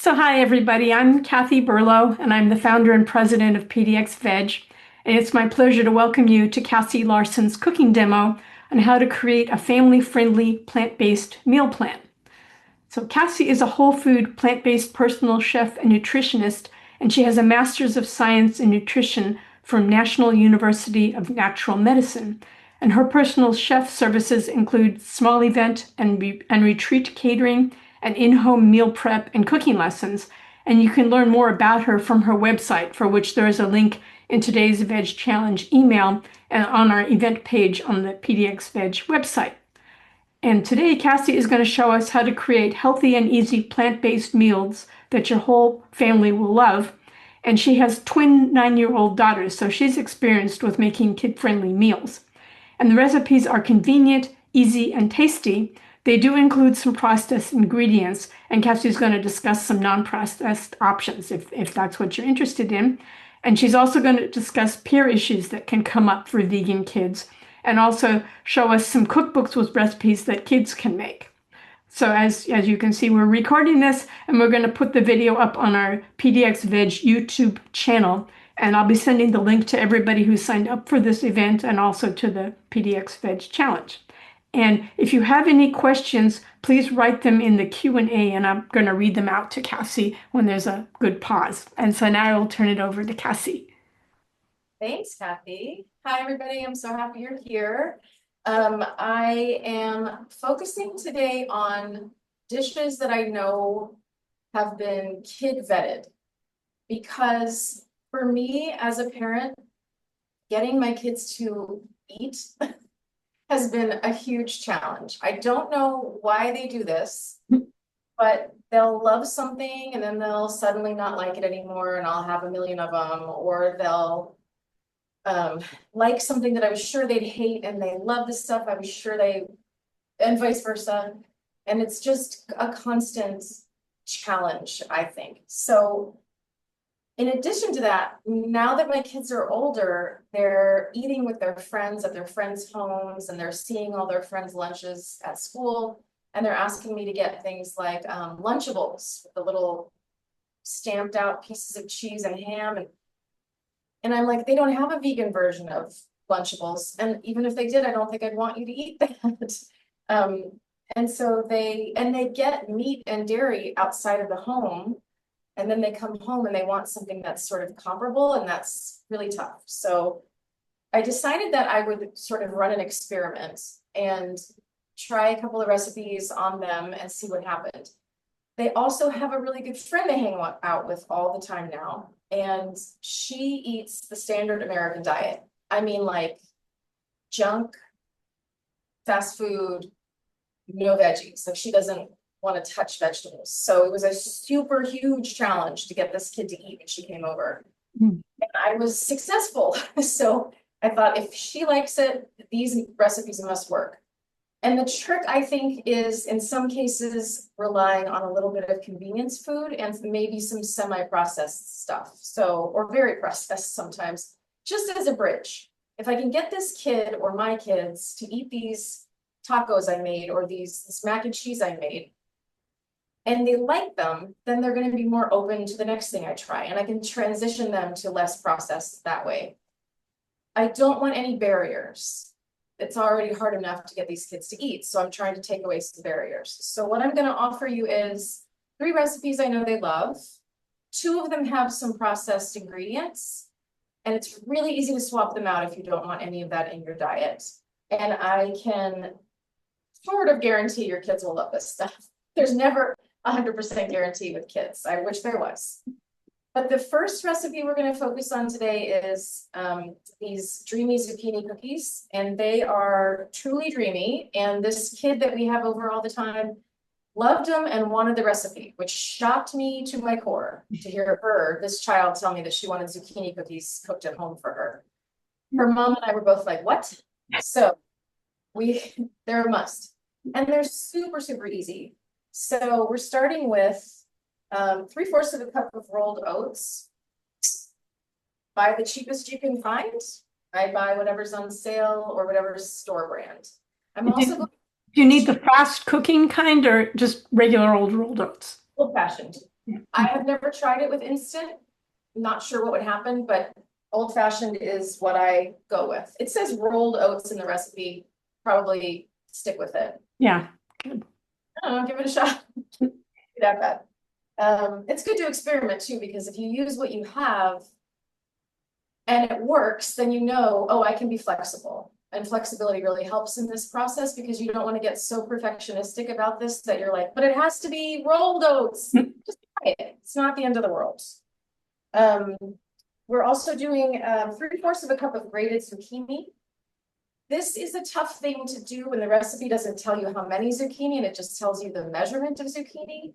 So hi everybody, I'm Kathy Burlow and I'm the founder and president of PDX Veg. And it's my pleasure to welcome you to Cassie Larson's cooking demo on how to create a family-friendly plant-based meal plan. So Cassie is a whole food plant-based personal chef and nutritionist, and she has a master's of science in nutrition from National University of Natural Medicine. And her personal chef services include small event and retreat catering and in-home meal prep and cooking lessons. And you can learn more about her from her website, for which there is a link in today's Veg Challenge email and on our event page on the PDX Veg website. And today, Cassie is going to show us how to create healthy and easy plant-based meals that your whole family will love. And she has twin 9-year-old daughters, so she's experienced with making kid-friendly meals. And the recipes are convenient, easy, and tasty. They do include some processed ingredients, and Cassie's going to discuss some non-processed options if that's what you're interested in. And she's also going to discuss peer issues that can come up for vegan kids, and also show us some cookbooks with recipes that kids can make. So as you can see, we're recording this and we're going to put the video up on our PDX Veg YouTube channel. And I'll be sending the link to everybody who signed up for this event and also to the PDX Veg Challenge. And if you have any questions, please write them in the Q&A and I'm going to read them out to Cassie when there's a good pause. And so now I'll turn it over to Cassie. Thanks, Kathy. Hi, everybody. I'm so happy you're here. I am focusing today on dishes that I know have been kid vetted, because for me as a parent, getting my kids to eat has been a huge challenge. I don't know why they do this, but they'll love something and then they'll suddenly not like it anymore and I'll have a million of them, or they'll like something that I was sure they'd hate and they love the stuff I was sure they, and vice versa. And it's just a constant challenge, I think. So in addition to that, now that my kids are older, they're eating with their friends at their friends' homes and they're seeing all their friends' lunches at school. And they're asking me to get things like Lunchables with the little stamped out pieces of cheese and ham. And I'm like, they don't have a vegan version of Lunchables. And even if they did, I don't think I'd want you to eat that. And so they get meat and dairy outside of the home. And then they come home and they want something that's sort of comparable, and that's really tough. So I decided that I would sort of run an experiment and try a couple of recipes on them and see what happened. They also have a really good friend they hang out with all the time now. And she eats the standard American diet. I mean, like junk, fast food, no veggies. Like she doesn't want to touch vegetables. So it was a super huge challenge to get this kid to eat when she came over. And I was successful. So I thought, if she likes it, these recipes must work. And the trick, I think, is in some cases relying on a little bit of convenience food and maybe some semi-processed stuff. So, or very processed sometimes, just as a bridge. If I can get this kid or my kids to eat these tacos I made or this mac and cheese I made, and they like them, then they're going to be more open to the next thing I try. And I can transition them to less processed that way. I don't want any barriers. It's already hard enough to get these kids to eat. So I'm trying to take away some barriers. So what I'm going to offer you is 3 recipes I know they love. 2 of them have some processed ingredients. And it's really easy to swap them out if you don't want any of that in your diet. And I can sort of guarantee your kids will love this stuff. There's never 100% guarantee with kids. I wish there was. But the first recipe we're going to focus on today is these dreamy zucchini cookies, and they are truly dreamy. And this kid that we have over all the time loved them and wanted the recipe, which shocked me to my core to hear this child tell me that she wanted zucchini cookies cooked at home for her. Her mom and I were both like, what? So they're a must. And they're super, super easy. So we're starting with 3/4 of a cup of rolled oats. Buy the cheapest you can find. I buy whatever's on sale or whatever's store brand. I'm also going Do you need the fast cooking kind or just regular old rolled oats? old fashioned. I have never tried it with instant. Not sure what would happen, but old fashioned is what I go with. It says rolled oats in the recipe. Probably stick with it. Yeah, good. I don't know, give it a shot. That bad. It's good to experiment too, because if you use what you have and it works, then you know, oh, I can be flexible. And flexibility really helps in this process because you don't want to get so perfectionistic about this that you're like, but it has to be rolled oats. Just try it. It's not the end of the world. We're also doing 3/4 of a cup of grated zucchini. This is a tough thing to do when the recipe doesn't tell you how many zucchini and it just tells you the measurement of zucchini.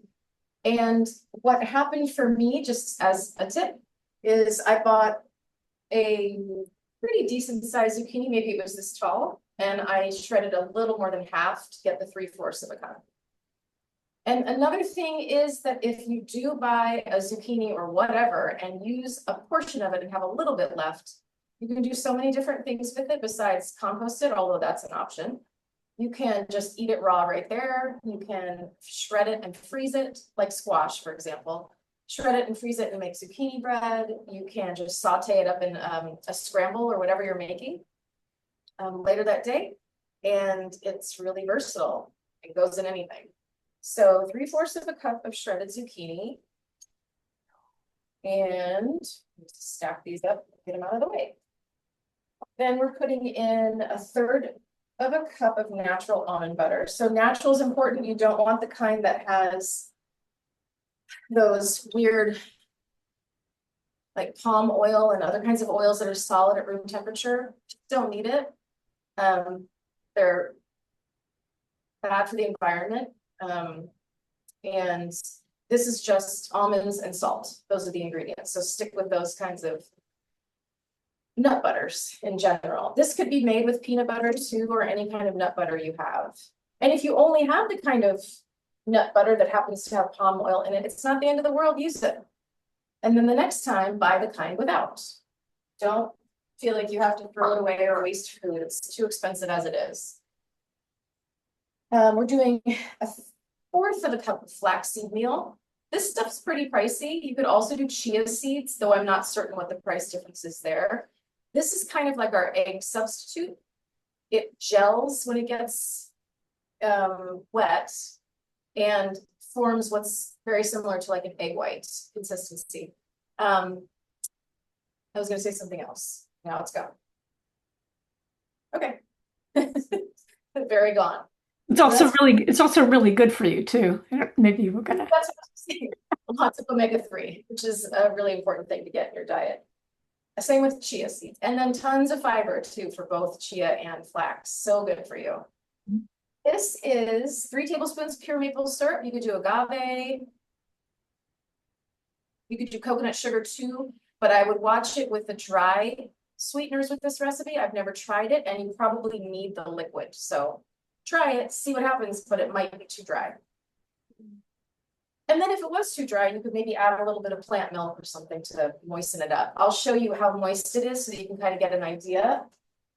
And what happened for me, just as a tip, is I bought a pretty decent sized zucchini, maybe it was this tall, and I shredded a little more than half to get the 3/4 of a cup. And another thing is that if you do buy a zucchini or whatever and use a portion of it and have a little bit left, you can do so many different things with it besides compost it, although that's an option. You can just eat it raw right there. You can shred it and freeze it, like squash, for example. Shred it and freeze it and make zucchini bread. You can just saute it up in a scramble or whatever you're making later that day. And it's really versatile. It goes in anything. So 3/4 of a cup of shredded zucchini. And stack these up, get them out of the way. Then we're putting in 1/3 of a cup of natural almond butter. So natural is important. You don't want the kind that has those weird like palm oil and other kinds of oils that are solid at room temperature. Don't need it. They're bad for the environment. And this is just almonds and salt. Those are the ingredients. So stick with those kinds of nut butters in general. This could be made with peanut butter too, or any kind of nut butter you have. And if you only have the kind of nut butter that happens to have palm oil in it, it's not the end of the world, use it. And then the next time, buy the kind without. Don't feel like you have to throw it away or waste food. It's too expensive as it is. We're doing 1/4 of a cup of flaxseed meal. This stuff's pretty pricey. You could also do chia seeds, though I'm not certain what the price difference is there. This is kind of like our egg substitute. It gels when it gets wet and forms what's very similar to like an egg white consistency. I was going to say something else. Now it's gone. Okay. Very gone. It's also really good for you too. Maybe you were gonna. That's what I'm saying. Lots of omega-3, which is a really important thing to get in your diet. Same with chia seeds, and then tons of fiber too for both chia and flax. So good for you. This is 3 tablespoons pure maple syrup. You could do agave. You could do coconut sugar too, but I would watch it with the dry sweeteners with this recipe. I've never tried it, and you probably need the liquid. So try it, see what happens, but it might be too dry. And then if it was too dry, you could maybe add a little bit of plant milk or something to moisten it up. I'll show you how moist it is so that you can kind of get an idea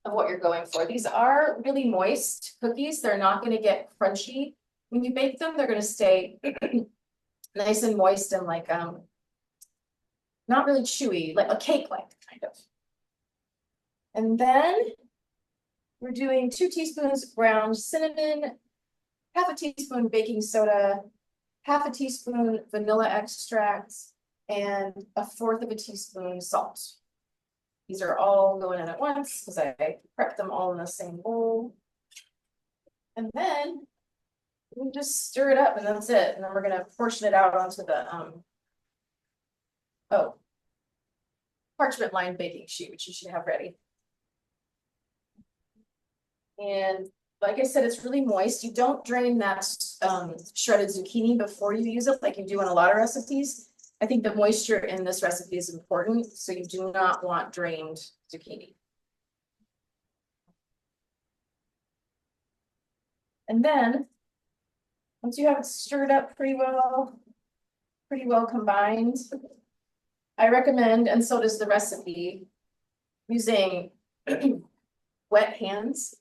of what you're going for. These are really moist cookies. They're not going to get crunchy. When you bake them, they're going to stay nice and moist and like not really chewy, like a cake-like kind of. And then we're doing 2 teaspoons ground cinnamon, 1/2 teaspoon baking soda, 1/2 teaspoon vanilla extract, and 1/4 teaspoon salt. These are all going in at once because I prepped them all in the same bowl. And then we just stir it up and that's it. And then we're gonna portion it out onto the parchment lined baking sheet, which you should have ready. And like I said, it's really moist. You don't drain that shredded zucchini before you use it like you do in a lot of recipes. I think the moisture in this recipe is important, so you do not want drained zucchini. And then, once you have it stirred up pretty well combined, I recommend, and so does the recipe, using wet hands.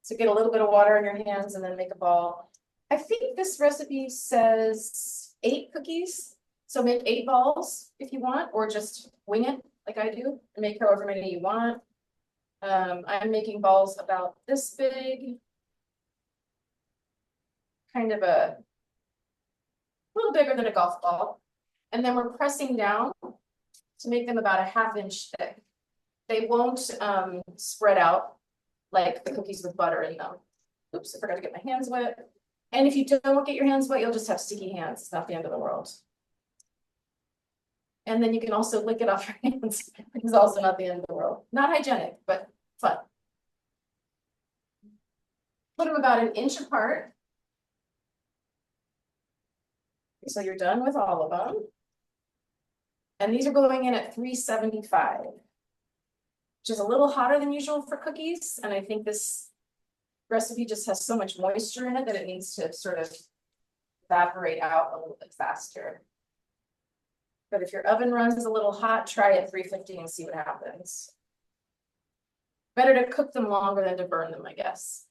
So get a little bit of water in your hands and then make a ball. I think this recipe says 8 cookies. So make 8 balls if you want, or just wing it like I do and make however many you want. I'm making balls about this big. Kind of a little bigger than a golf ball. And then we're pressing down to make them about a 1/2 inch thick. They won't spread out like the cookies with butter in them. Oops, I forgot to get my hands wet. And if you don't get your hands wet, you'll just have sticky hands. It's not the end of the world. And then you can also lick it off your hands. It's also not the end of the world. Not hygienic, but fun. Put them about 1 inch apart. So you're done with all of them. And these are going in at 375, which is a little hotter than usual for cookies. And I think this recipe just has so much moisture in it that it needs to sort of evaporate out a little bit faster. But if your oven runs a little hot, try at 350 and see what happens. Better to cook them longer than to burn them, I guess.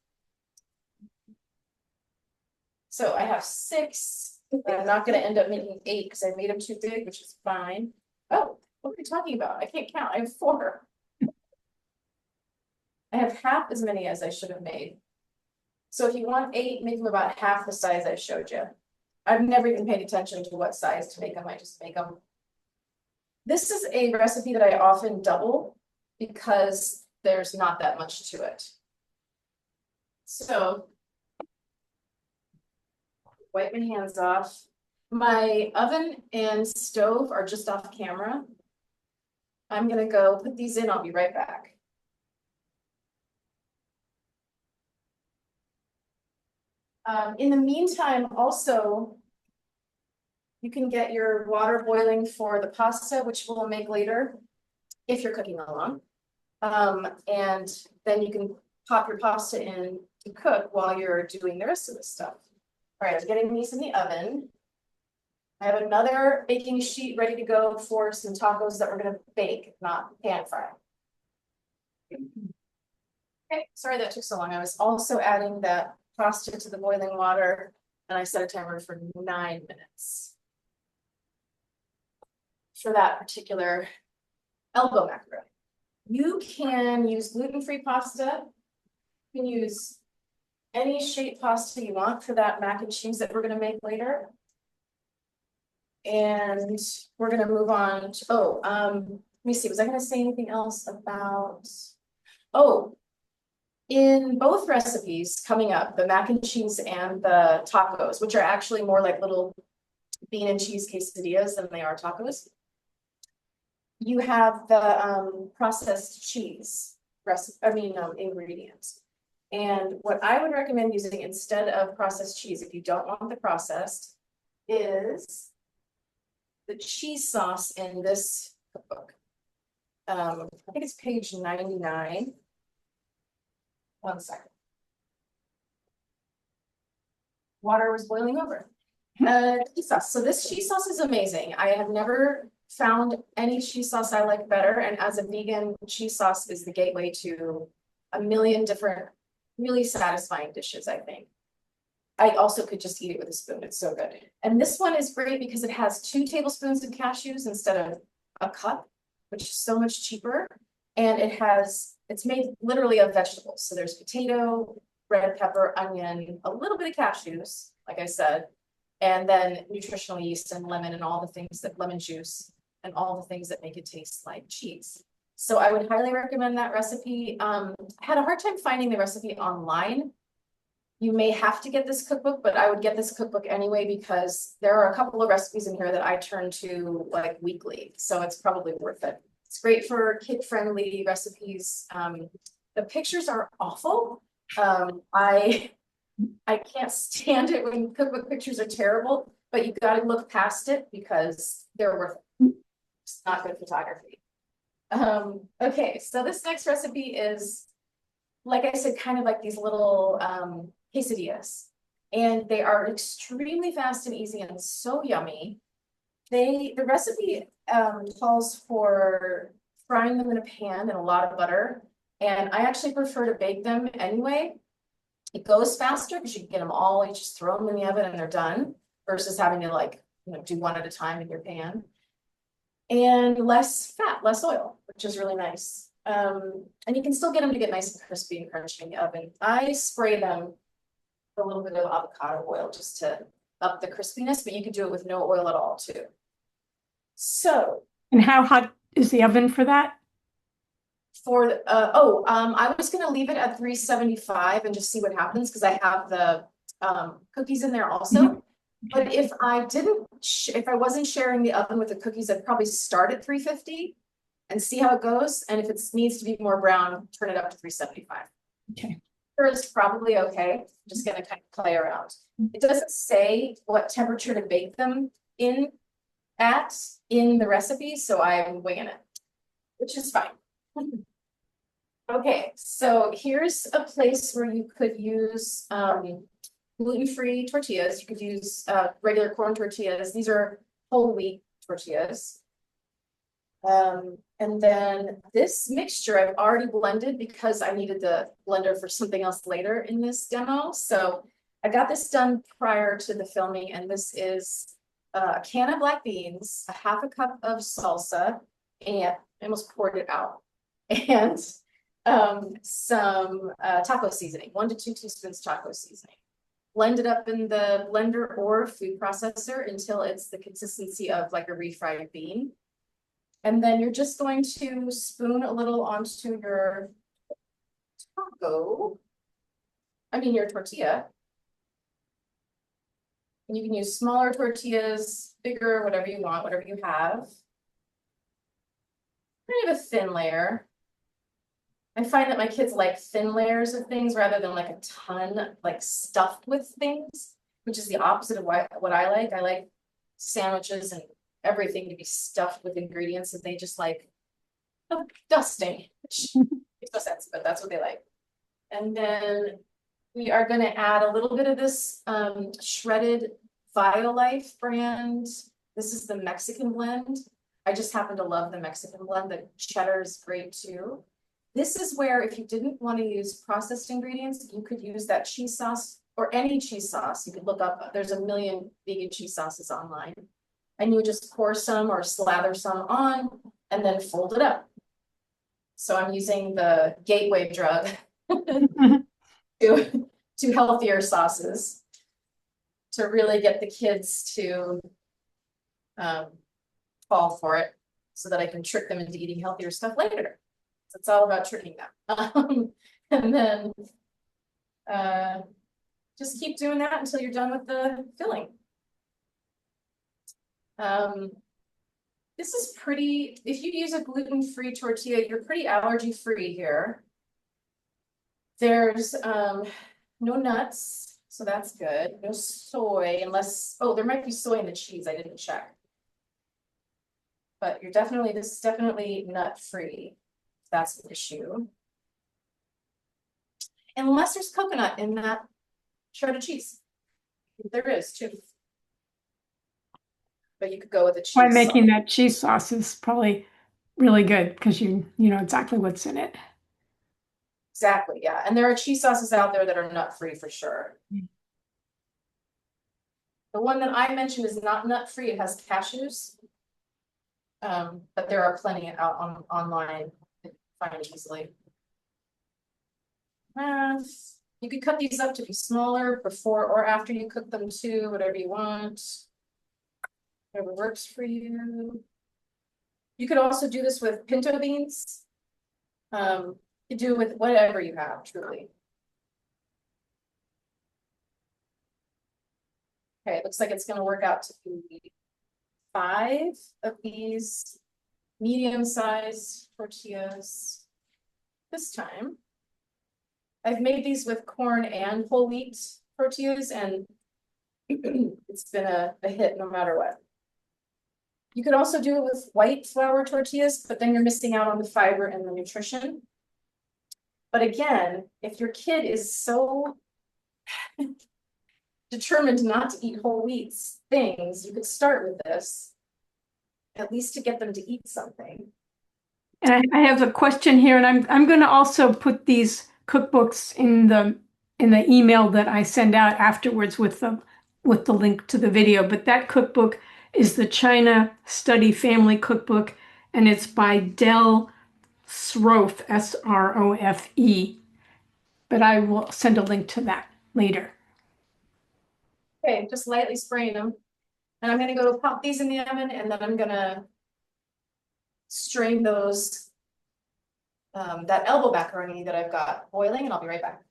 So I have 6. I'm not going to end up making 8 because I made them too big, which is fine. Oh, what are we talking about? I can't count. I have 4. I have half as many as I should have made. So if you want 8, make them about half the size I showed you. I've never even paid attention to what size to make them. I just make them. This is a recipe that I often double because there's not that much to it. So wipe my hands off. My oven and stove are just off camera. I'm gonna go put these in. I'll be right back. In the meantime, also, you can get your water boiling for the pasta, which we'll make later, if you're cooking along. And then you can pop your pasta in to cook while you're doing the rest of this stuff. All right, I'm getting these in the oven. I have another baking sheet ready to go for some tacos that we're gonna bake, not pan fry. Okay, sorry that took so long. I was also adding that pasta to the boiling water, and I set a timer for 9 minutes. For that particular elbow macaroni. You can use gluten-free pasta. You can use any shaped pasta you want for that mac and cheese that we're gonna make later. And we're gonna move on to, let me see, was I gonna say anything else about, in both recipes coming up, the mac and cheese and the tacos, which are actually more like little bean and cheese quesadillas than they are tacos. You have the processed cheese ingredients. And what I would recommend using instead of processed cheese, if you don't want the processed, is the cheese sauce in this cookbook. I think it's page 99. 1 second. Water was boiling over. Cheese sauce. So this cheese sauce is amazing. I have never found any cheese sauce I like better. And as a vegan, cheese sauce is the gateway to a million different, really satisfying dishes, I think. I also could just eat it with a spoon. It's so good. And this one is great because it has 2 tablespoons of cashews instead of a cup, which is so much cheaper. And it's made literally of vegetables. So there's potato, red pepper, onion, a little bit of cashews, like I said, and then nutritional yeast and lemon and all the things that lemon juice and all the things that make it taste like cheese. So I would highly recommend that recipe. I had a hard time finding the recipe online. You may have to get this cookbook, but I would get this cookbook anyway because there are a couple of recipes in here that I turn to like weekly. So it's probably worth it. It's great for kid-friendly recipes. The pictures are awful. I can't stand it when cookbook pictures are terrible, but you got to look past it because they're worth it. It's not good photography. Okay, so this next recipe is, like I said, kind of like these little quesadillas, and they are extremely fast and easy and so yummy. The recipe calls for frying them in a pan in a lot of butter, and I actually prefer to bake them anyway. It goes faster because you can get them all, you just throw them in the oven and they're done, versus having to like do one at a time in your pan. And less fat, less oil, which is really nice. And you can still get them to get nice and crispy and crunchy in the oven. I spray them with a little bit of avocado oil just to up the crispiness, but you could do it with no oil at all too. So. And how hot is the oven for that? I was gonna leave it at 375 and just see what happens, because I have the cookies in there also. But if I wasn't sharing the oven with the cookies, I'd probably start at 350 and see how it goes. And if it needs to be more brown, turn it up to 375. Okay. It's probably okay. I'm just gonna kind of play around. It doesn't say what temperature to bake them in the recipe, so I'm winging it, which is fine. Okay, so here's a place where you could use gluten-free tortillas. You could use regular corn tortillas. These are whole wheat tortillas. And then this mixture I've already blended because I needed the blender for something else later in this demo. So I got this done prior to the filming, and this is a can of black beans, a half a cup of salsa, and I almost poured it out, and some taco seasoning, 1 to 2 teaspoons taco seasoning. Blend it up in the blender or food processor until it's the consistency of like a refried bean. And then you're just going to spoon a little onto your your tortilla. And you can use smaller tortillas, bigger, whatever you want, whatever you have. Kind of a thin layer. I find that my kids like thin layers of things rather than like a ton, like stuffed with things, which is the opposite of what I like. I like sandwiches and everything to be stuffed with ingredients that they just like dusting, which makes no sense, but that's what they like. And then we are going to add a little bit of this shredded Violife brand. This is the Mexican blend. I just happen to love the Mexican blend. The cheddar is great too. This is where if you didn't want to use processed ingredients, you could use that cheese sauce or any cheese sauce. You could look up, there's a million vegan cheese sauces online. And you would just pour some or slather some on and then fold it up. So I'm using the gateway drug to healthier sauces to really get the kids to fall for it so that I can trick them into eating healthier stuff later. So it's all about tricking them. And then just keep doing that until you're done with the filling. This is pretty, if you use a gluten-free tortilla, you're pretty allergy-free here. There's no nuts, so that's good. No soy, unless, there might be soy in the cheese, I didn't check. But this is definitely nut-free. That's an issue. Unless there's coconut in that shredded cheese. There is too. But you could go with a cheese Why making sauce. that cheese sauce is probably really good because you know exactly what's in it. Exactly, yeah. And there are cheese sauces out there that are nut-free for sure. The one that I mentioned is not nut-free, it has cashews. But there are plenty out online. Find it easily. You could cut these up to be smaller before or after you cook them too, whatever you want. Whatever works for you. You could also do this with pinto beans. You could do it with whatever you have, truly. Okay, it looks like it's going to work out to be 5 of these medium-sized tortillas this time. I've made these with corn and whole wheat tortillas, and it's been a hit no matter what. You could also do it with white flour tortillas, but then you're missing out on the fiber and the nutrition. But again, if your kid is so determined not to eat whole wheat things, you could start with this, at least to get them to eat something. And I have a question here, and I'm going to also put these cookbooks in the email that I send out afterwards with the link to the video. But that cookbook is the China Study Family Cookbook, and it's by Del Srofe, Srofe. But I will send a link to that later. Okay, just lightly spraying them. And I'm gonna go pop these in the oven, and then I'm gonna strain those, that elbow macaroni that I've got boiling, and I'll be right back.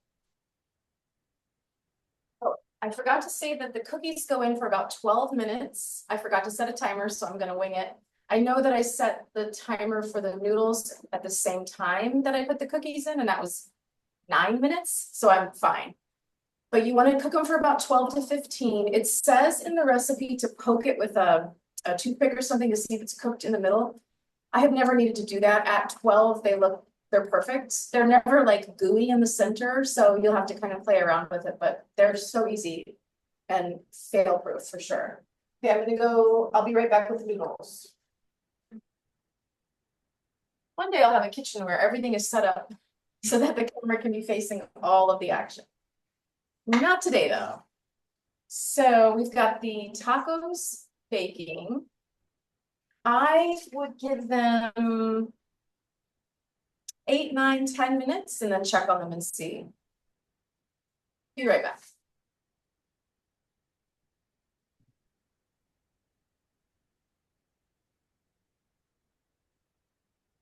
Oh, I forgot to say that the cookies go in for about 12 minutes. I forgot to set a timer, so I'm gonna wing it. I know that I set the timer for the noodles at the same time that I put the cookies in, and that was 9 minutes, so I'm fine. But you want to cook them for about 12 to 15. It says in the recipe to poke it with a toothpick or something to see if it's cooked in the middle. I have never needed to do that. At 12, they're perfect. They're never like gooey in the center, so you'll have to kind of play around with it, but they're so easy and fail proof for sure. Okay, I'll be right back with the noodles. One day I'll have a kitchen where everything is set up so that the camera can be facing all of the action. Not today though. So we've got the tacos baking. I would give them 8, 9, 10 minutes and then check on them and see. Be right back.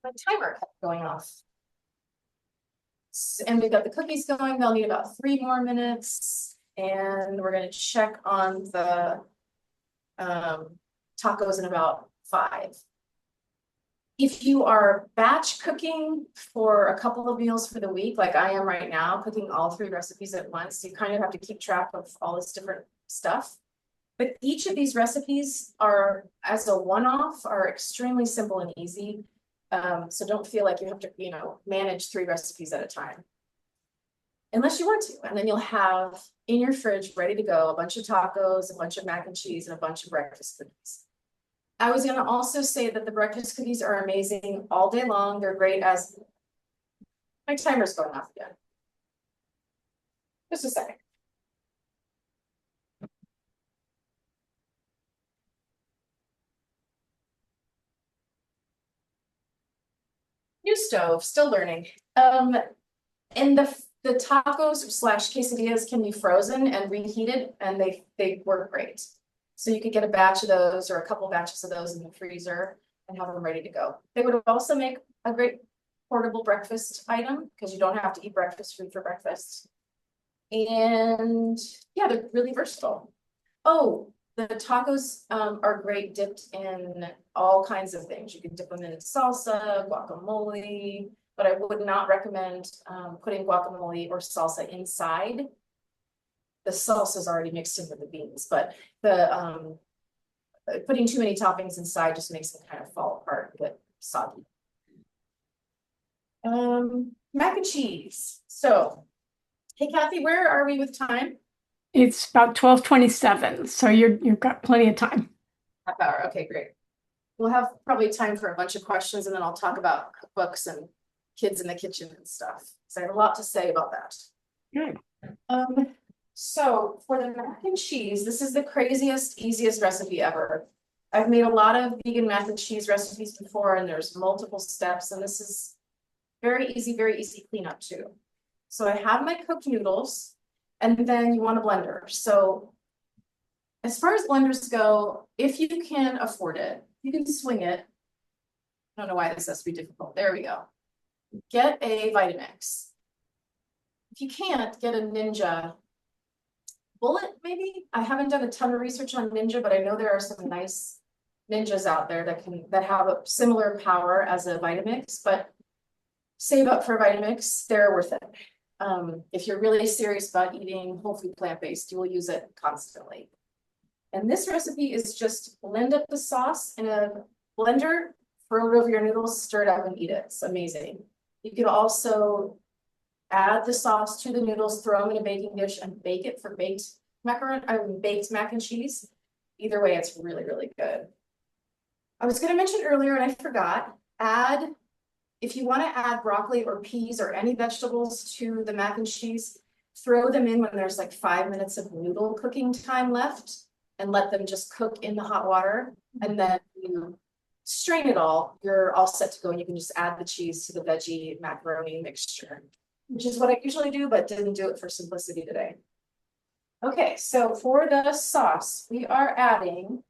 My timer kept going off. And we've got the cookies going. They'll need about 3 more minutes. And we're going to check on the tacos in about 5. If you are batch cooking for a couple of meals for the week, like I am right now, cooking all 3 recipes at once, you kind of have to keep track of all this different stuff. But each of these recipes are, as a one-off, are extremely simple and easy. So don't feel like you have to, manage 3 recipes at a time. Unless you want to, and then you'll have in your fridge ready to go a bunch of tacos, a bunch of mac and cheese, and a bunch of breakfast cookies. I was gonna also say that the breakfast cookies are amazing all day long. They're great as, my timer's going off again. Just a second. New stove, still learning. And the tacos slash quesadillas can be frozen and reheated, and they work great. So you could get a batch of those or a couple batches of those in the freezer and have them ready to go. They would also make a great portable breakfast item because you don't have to eat breakfast food for breakfast. And yeah, they're really versatile. Oh, the tacos are great dipped in all kinds of things. You can dip them in salsa, guacamole, but I would not recommend putting guacamole or salsa inside. The salsa is already mixed in with the beans, but the putting too many toppings inside just makes them kind of fall apart, get soggy. Mac and cheese. So, hey Kathy, where are we with time? It's about 12:27, so you've got plenty of time. Half hour. Okay, great. We'll have probably time for a bunch of questions, and then I'll talk about cookbooks and kids in the kitchen and stuff. So I have a lot to say about that. Good. So for the mac and cheese, this is the craziest, easiest recipe ever. I've made a lot of vegan mac and cheese recipes before, and there's multiple steps, and this is very easy cleanup too. So I have my cooked noodles, and then you want a blender. So as far as blenders go, if you can afford it, you can swing it. I don't know why this has to be difficult. There we go. Get a Vitamix. If you can't, get a Ninja Bullet, maybe. I haven't done a ton of research on Ninja, but I know there are some nice Ninjas out there that have a similar power as a Vitamix, but save up for a Vitamix, they're worth it. If you're really serious about eating whole food plant-based, you will use it constantly. And this recipe is just blend up the sauce in a blender, throw it over your noodles, stir it up and eat it. It's amazing. You can also add the sauce to the noodles, throw them in a baking dish and bake it for baked mac and cheese. Either way, it's really good. I was going to mention earlier and I forgot, if you want to add broccoli or peas or any vegetables to the mac and cheese, throw them in when there's like 5 minutes of noodle cooking time left. and let them just cook in the hot water. And then you strain it all, you're all set to go, and you can just add the cheese to the veggie macaroni mixture, which is what I usually do, but didn't do it for simplicity today. Okay, so for the sauce, we are adding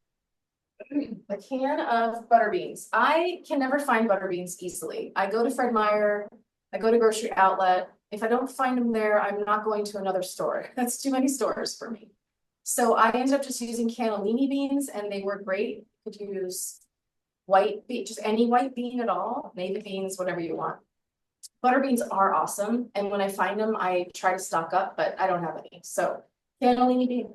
a can of butter beans. I can never find butter beans easily. I go to Fred Meyer, I go to grocery outlet. If I don't find them there, I'm not going to another store. That's too many stores for me. So I ended up just using cannellini beans, and they were great. You could use white bean, just any white bean at all, navy beans, whatever you want. Butter beans are awesome, and when I find them, I try to stock up, but I don't have any. So cannellini bean.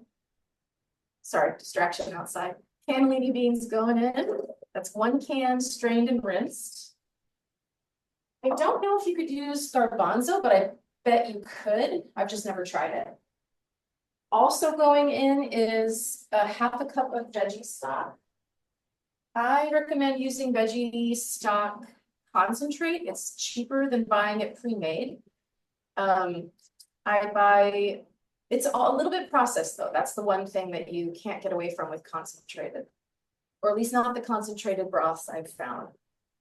Sorry, distraction outside. Cannellini beans going in. That's 1 can strained and rinsed. I don't know if you could use garbanzo, but I bet you could. I've just never tried it. Also going in is a 1/2 cup of veggie stock. I recommend using veggie stock concentrate. It's cheaper than buying it pre-made. It's a little bit processed though. That's the one thing that you can't get away from with concentrated, or at least not the concentrated broths I've found.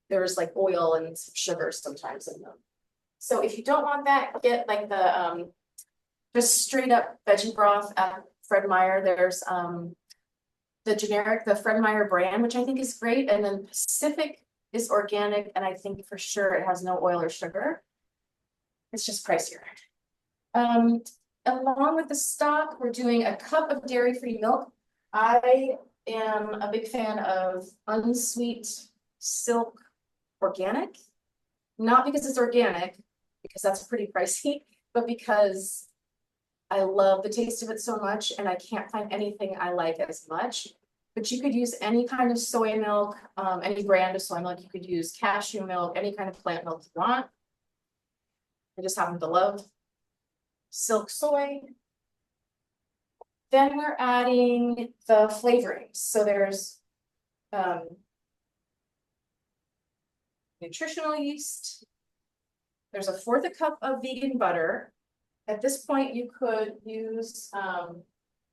There's like oil and sugar sometimes in them. So if you don't want that, get like the just straight up veggie broth at Fred Meyer. There's the generic, the Fred Meyer brand, which I think is great. And then Pacific is organic, and I think for sure it has no oil or sugar. It's just pricier. Along with the stock, we're doing a cup of dairy-free milk. I am a big fan of unsweet silk organic, not because it's organic, because that's pretty pricey, but because I love the taste of it so much, and I can't find anything I like as much. But you could use any kind of soy milk, any brand of soy milk. You could use cashew milk, any kind of plant milk you want. I just happen to love silk soy. Then we're adding the flavorings. So there's nutritional yeast. There's 1/4 cup of vegan butter. At this point, you could use,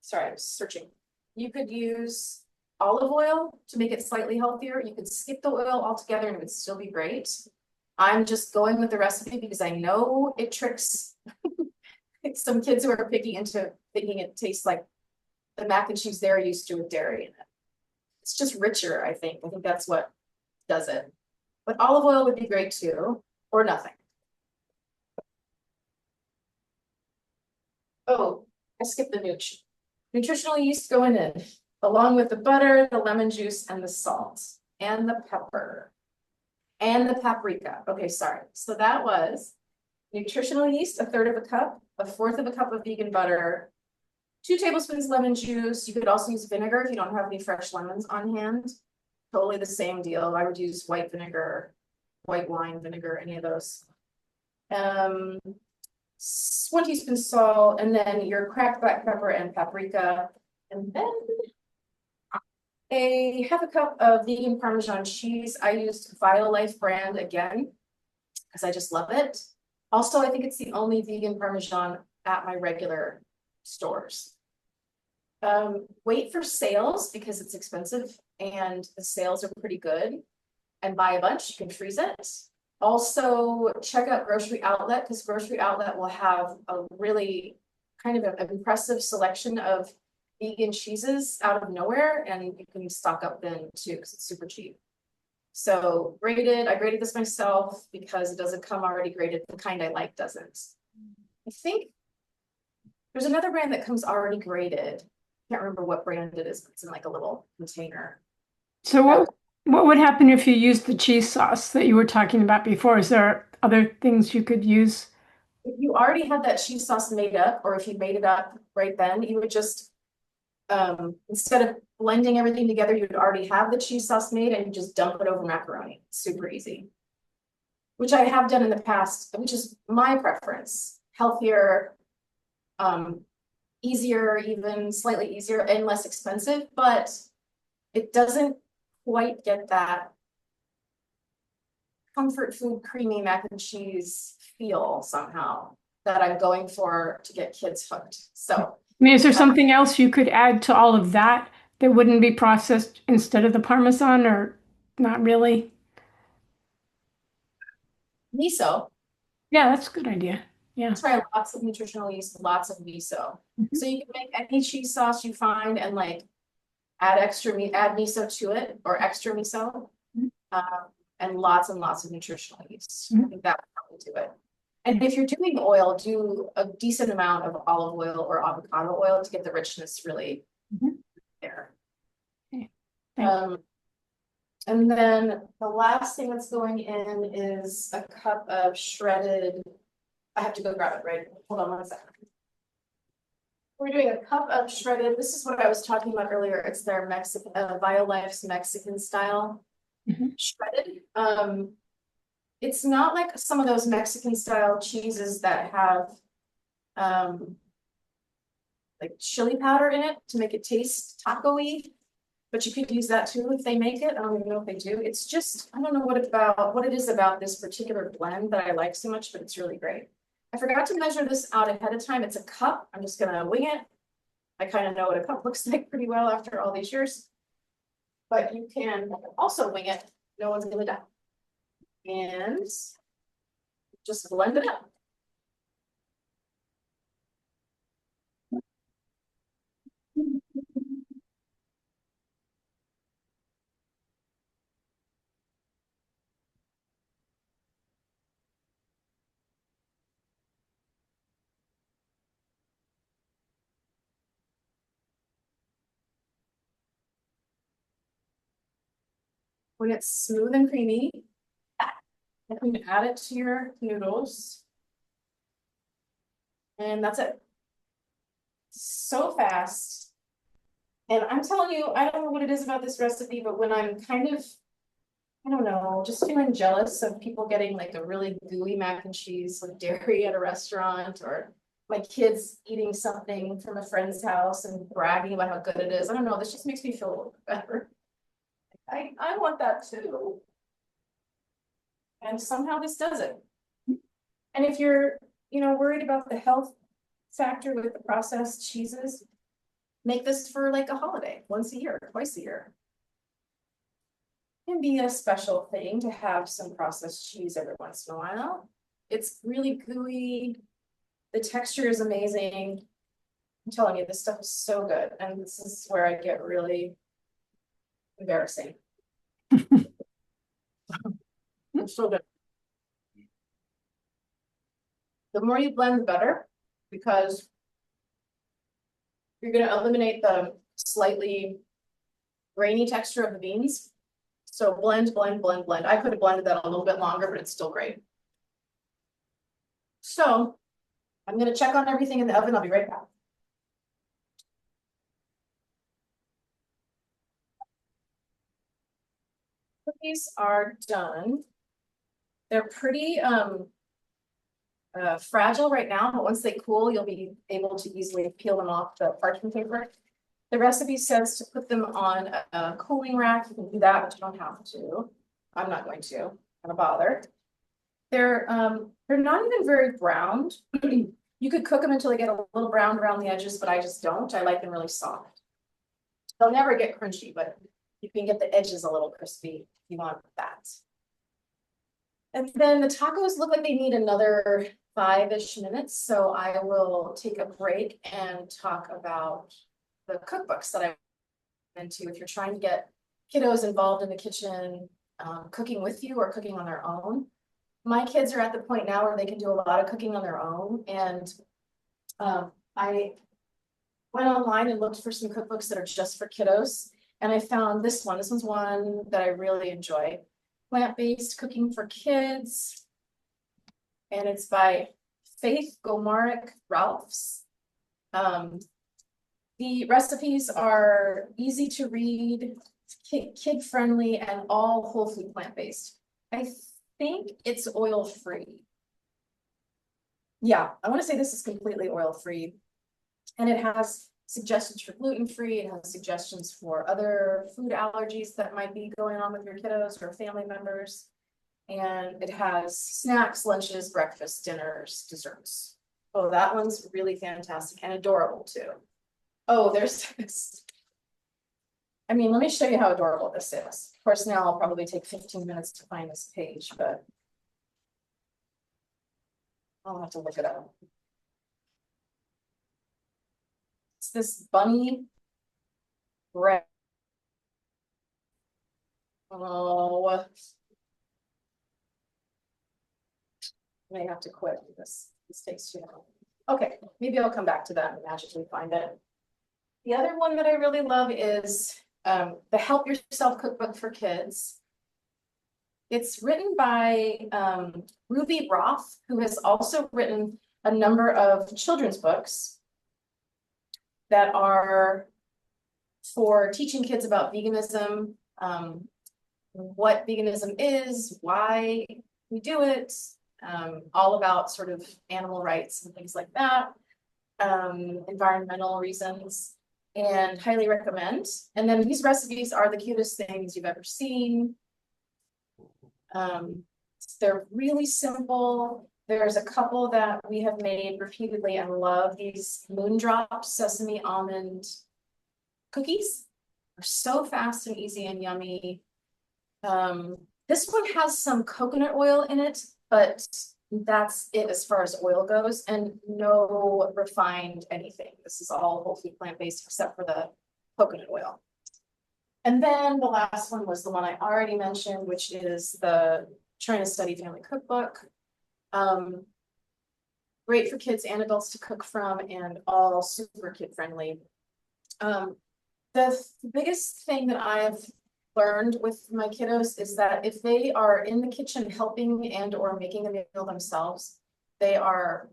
sorry, I was searching. You could use olive oil to make it slightly healthier. You could skip the oil altogether and it would still be great. I'm just going with the recipe because I know it tricks some kids who are picky into thinking it tastes like the mac and cheese they're used to with dairy in it. It's just richer, I think. I think that's what does it. But olive oil would be great too, or nothing. Oh, I skipped the nooch. Nutritional yeast going in, along with the butter, the lemon juice, and the salt, and the pepper, and the paprika. Okay, sorry. So that was nutritional yeast, 1/3 cup, 1/4 cup of vegan butter, 2 tablespoons lemon juice. You could also use vinegar if you don't have any fresh lemons on hand. Totally the same deal. I would use white vinegar, white wine vinegar, any of those. 1 teaspoon salt, and then your cracked black pepper and paprika, and then a 1/2 cup of vegan Parmesan cheese. I used Violife brand again because I just love it. Also, I think it's the only vegan Parmesan at my regular stores. Wait for sales because it's expensive, and the sales are pretty good. And buy a bunch, you can freeze it. Also, check out Grocery Outlet because Grocery Outlet will have a really kind of an impressive selection of vegan cheeses out of nowhere, and you can stock up then too because it's super cheap. So grated, I grated this myself because it doesn't come already grated. The kind I like doesn't. I think there's another brand that comes already grated. Can't remember what brand it is, but it's in like a little container. So what would happen if you used the cheese sauce that you were talking about before? Is there other things you could use? If you already had that cheese sauce made up, or if you made it up right then, you would just instead of blending everything together, you would already have the cheese sauce made and you just dump it over macaroni. Super easy. Which I have done in the past, which is my preference. Healthier, easier, even slightly easier and less expensive, but it doesn't quite get that comfort food creamy mac and cheese feel somehow that I'm going for to get kids hooked. So I mean, is there something else you could add to all of that They wouldn't be processed instead of the Parmesan, or not really? Miso, Yeah, that's a good idea. Yeah. that's right, lots of nutritional yeast, lots of miso. Mhm. So you can make any cheese sauce you find and like add extra meat, add miso to it or extra miso. Um, and lots of nutritional yeast. I Mhm. think that would probably do it. And if you're doing oil, do a decent amount of olive oil or avocado oil to get the richness really Mhm. there. Okay. Thank you. Um, and then the last thing that's going in is a cup of shredded. I have to go grab it, right? Hold on 1 second. We're doing a cup of shredded. This is what I was talking about earlier. It's their Mexican, Violife's Mexican style Mhm. shredded. It's not like some of those Mexican style cheeses that have like chili powder in it to make it taste taco-y. But you could use that too if they make it. I don't even know if they do. It's just, I don't know what it is about this particular blend that I like so much, but it's really great. I forgot to measure this out ahead of time. It's a cup. I'm just gonna wing it. I kind of know what a cup looks like pretty well after all these years. But you can also wing it. No one's gonna die. And just blend it up. When it's smooth and creamy, you can add it to your noodles. And that's it. So fast. And I'm telling you, I don't know what it is about this recipe, but when I'm kind of, I don't know, just feeling jealous of people getting like a really gooey mac and cheese with dairy at a restaurant, or my kids eating something from a friend's house and bragging about how good it is. I don't know, this just makes me feel a little bit better. I want that too. And somehow this does it. And if you're, worried about the health factor with the processed cheeses, make this for like a holiday, once a year, twice a year. It can be a special thing to have some processed cheese every once in a while. It's really gooey. The texture is amazing. I'm telling you, this stuff is so good. And this is where I get really embarrassing. It's so good. The more you blend, the better, because you're going to eliminate the slightly grainy texture of the beans. So blend, blend, blend, blend. I could have blended that a little bit longer, but it's still great. So I'm going to check on everything in the oven. I'll be right back. Cookies are done. They're pretty fragile right now, but once they cool, you'll be able to easily peel them off the parchment paper. The recipe says to put them on a cooling rack. You can do that, but you don't have to. I'm not going to. I'm gonna bother. They're not even very browned. You could cook them until they get a little browned around the edges, but I just don't. I like them really soft. They'll never get crunchy, but you can get the edges a little crispy if you want that. And then the tacos look like they need another 5-ish minutes, so I will take a break and talk about the cookbooks that I'm into if you're trying to get kiddos involved in the kitchen, cooking with you or cooking on their own. My kids are at the point now where they can do a lot of cooking on their own, and I went online and looked for some cookbooks that are just for kiddos, and I found this one. This one's one that I really enjoy. Plant-based cooking for kids, and it's by Faith Gomarek Ralphs. The recipes are easy to read, kid friendly, and all whole food plant-based. I think it's oil-free. Yeah, I want to say this is completely oil-free, and it has suggestions for gluten-free. It has suggestions for other food allergies that might be going on with your kiddos or family members. And it has snacks, lunches, breakfasts, dinners, desserts. Oh, that one's really fantastic and adorable too. Oh, there's this. I mean, let me show you how adorable this is. Of course, now I'll probably take 15 minutes to find this page, but I'll have to look it up. It's this bunny bread. Oh, I may have to quit because this takes too long. Okay, maybe I'll come back to that and magically find it. The other one that I really love is the Help Yourself Cookbook for Kids. It's written by Ruby Roth, who has also written a number of children's books that are for teaching kids about veganism, what veganism is, why we do it, all about sort of animal rights and things like that, environmental reasons, and highly recommend. And then these recipes are the cutest things you've ever seen. They're really simple. There's a couple that we have made repeatedly and love. These Moondrop sesame almond cookies are so fast and easy and yummy. This one has some coconut oil in it, but that's it as far as oil goes, and no refined anything. This is all whole food plant-based except for the coconut oil. And then the last one was the one I already mentioned, which is the Trying to Study Family Cookbook. Great for kids and adults to cook from, and all super kid friendly. The biggest thing that I've learned with my kiddos is that if they are in the kitchen helping and or making a meal themselves, they are,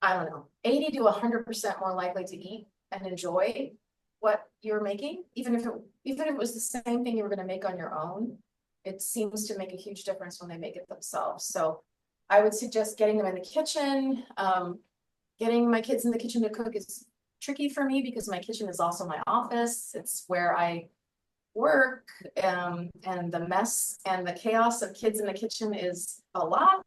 I don't know, 80 to 100% more likely to eat and enjoy what you're making, even if it was the same thing you were going to make on your own. It seems to make a huge difference when they make it themselves. So I would suggest getting them in the kitchen. Getting my kids in the kitchen to cook is tricky for me because my kitchen is also my office. It's where I work, and the mess and the chaos of kids in the kitchen is a lot,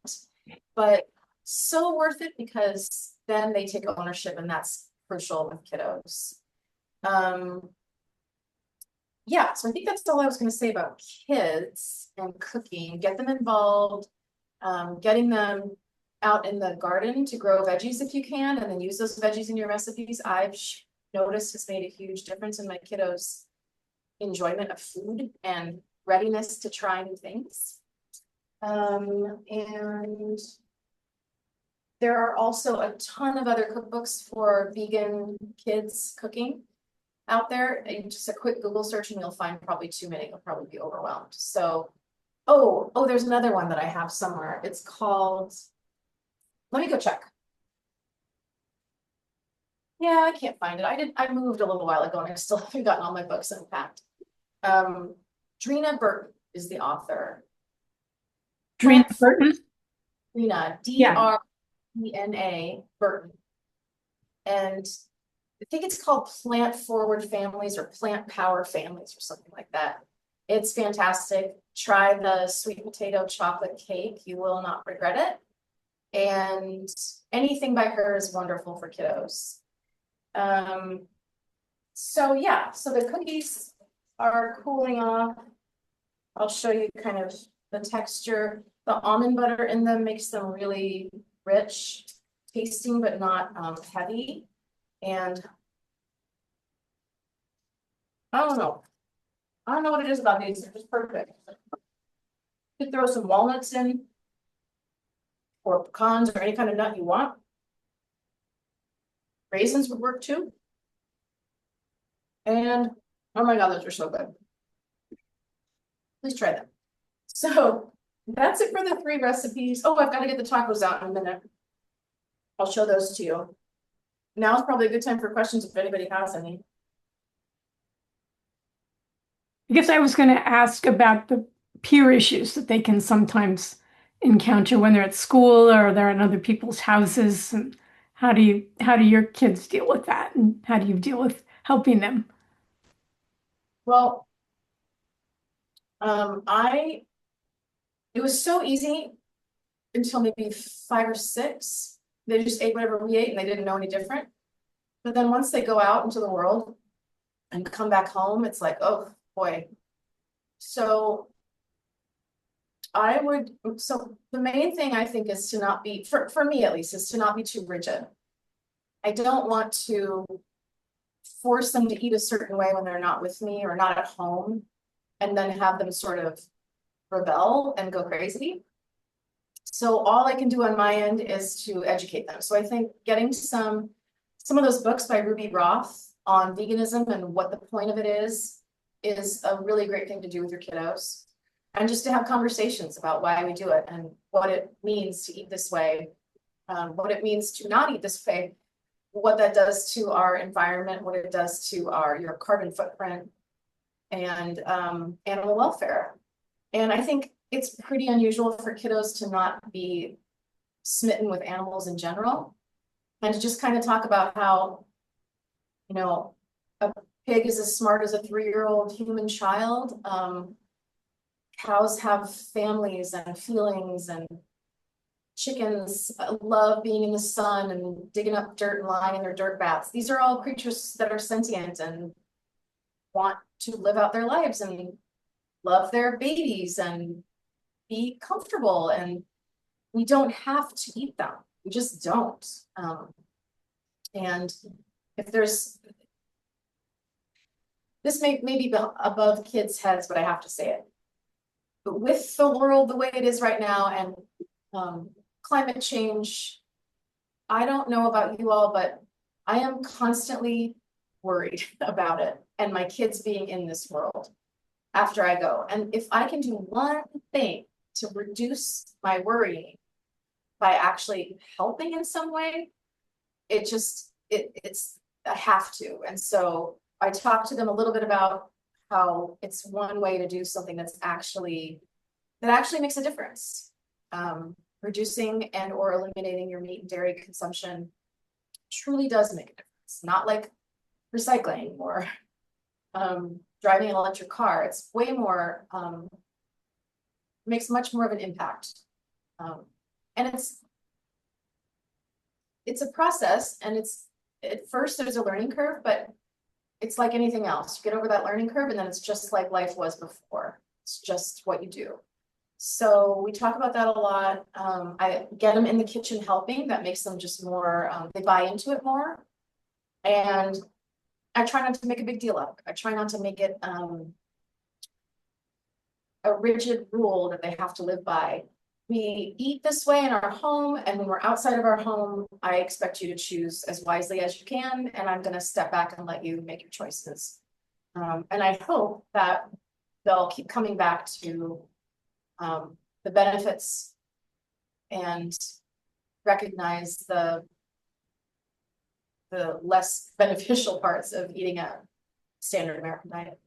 but so worth it because then they take ownership, and that's crucial with kiddos. Yeah, so I think that's all I was going to say about kids and cooking. Get them involved, getting them out in the garden to grow veggies if you can, and then use those veggies in your recipes. I've noticed has made a huge difference in my kiddos' enjoyment of food and readiness to try new things. And there are also a ton of other cookbooks for vegan kids cooking out there. And just a quick Google search and you'll find probably too many. You'll probably be overwhelmed. So, oh, there's another one that I have somewhere. It's called, let me go check. Yeah, I can't find it. I moved a little while ago and I still haven't gotten all my books unpacked. Drina Burton is the author. Drina Burton? Drina, Yeah. D-R-E-N-A Burton. And I think it's called Plant Forward Families or Plant Power Families or something like that. It's fantastic. Try the sweet potato chocolate cake. You will not regret it. And anything by her is wonderful for kiddos. So yeah, so the cookies are cooling off. I'll show you kind of the texture. The almond butter in them makes them really rich, tasting, but not heavy. And I don't know what it is about these. They're just perfect. You could throw some walnuts in, or pecans, or any kind of nut you want. Raisins would work too. And oh my God, those are so good. Please try them. So that's it for the 3 recipes. Oh, I've got to get the tacos out in a minute. I'll show those to you. Now's probably a good time for questions if anybody has any. I guess I was going to ask about the peer issues that they can sometimes encounter when they're at school or they're in other people's houses. And how do your kids deal with that? And how do you deal with helping them? Well, it was so easy until maybe 5 or 6. They just ate whatever we ate and they didn't know any different. But then once they go out into the world, and come back home, it's like, oh boy. So so the main thing I think is to not be, for me at least, is to not be too rigid. I don't want to force them to eat a certain way when they're not with me or not at home, and then have them sort of rebel and go crazy. So all I can do on my end is to educate them. So I think getting some of those books by Ruby Roth on veganism and what the point of it is a really great thing to do with your kiddos. And just to have conversations about why we do it and what it means to eat this way, what it means to not eat this way, what that does to our environment, what it does to your carbon footprint, and animal welfare. And I think it's pretty unusual for kiddos to not be smitten with animals in general, and to just kind of talk about how, you know, a pig is as smart as a 3-year-old human child. Cows have families and feelings, and chickens love being in the sun and digging up dirt and lying in their dirt baths. These are all creatures that are sentient and want to live out their lives and love their babies and be comfortable, and we don't have to eat them. We just don't. And if there's, this may be above kids' heads, but I have to say it. But with the world the way it is right now, and climate change, I don't know about you all, but I am constantly worried about it and my kids being in this world after I go. And if I can do one thing to reduce my worrying by actually helping in some way, it's I have to. And so I talked to them a little bit about how it's one way to do something that actually makes a difference. Reducing and or eliminating your meat and dairy consumption truly does make a difference. Not like recycling or driving an electric car. It's way more, makes much more of an impact. And it's a process, and at first there's a learning curve, but it's like anything else. You get over that learning curve, and then it's just like life was before. It's just what you do. So we talk about that a lot. I get them in the kitchen helping. That makes them just more, they buy into it more. And I try not to make a big deal of it. I try not to make it a rigid rule that they have to live by. We eat this way in our home, and when we're outside of our home, I expect you to choose as wisely as you can, and I'm going to step back and let you make your choices. And I hope that they'll keep coming back to the benefits and recognize the less beneficial parts of eating a standard American diet.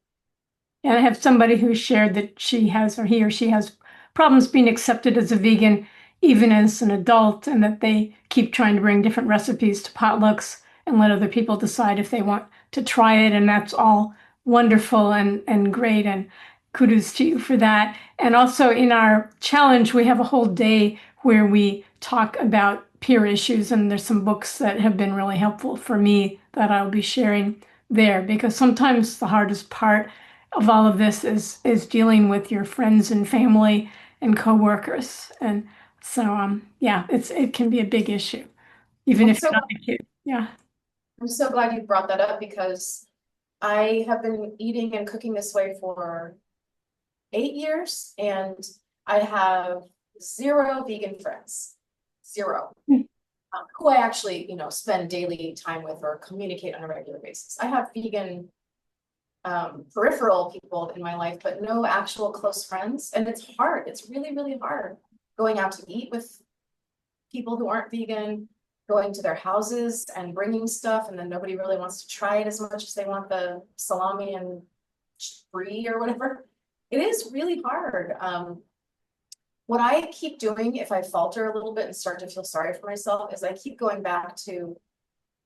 And I have somebody who shared that she has, or he or she has, problems being accepted as a vegan, even as an adult, and that they keep trying to bring different recipes to potlucks and let other people decide if they want to try it. And that's all wonderful and great. And kudos to you for that. And also in our challenge, we have a whole day where we talk about peer issues. And there's some books that have been really helpful for me that I'll be sharing there, because sometimes the hardest part of all of this is dealing with your friends and family and coworkers. And so yeah, it can be a big issue, even if you're not a kid. Yeah. I'm so glad you brought that up, because I have been eating and cooking this way for 8 years, and I have 0 vegan friends. 0. Who I actually, spend daily time with or communicate on a regular basis. I have vegan peripheral people in my life, but no actual close friends. And it's hard. It's really, really hard going out to eat with people who aren't vegan, going to their houses and bringing stuff, and then nobody really wants to try it as much as they want the salami and brie or whatever. It is really hard. What I keep doing if I falter a little bit and start to feel sorry for myself is I keep going back to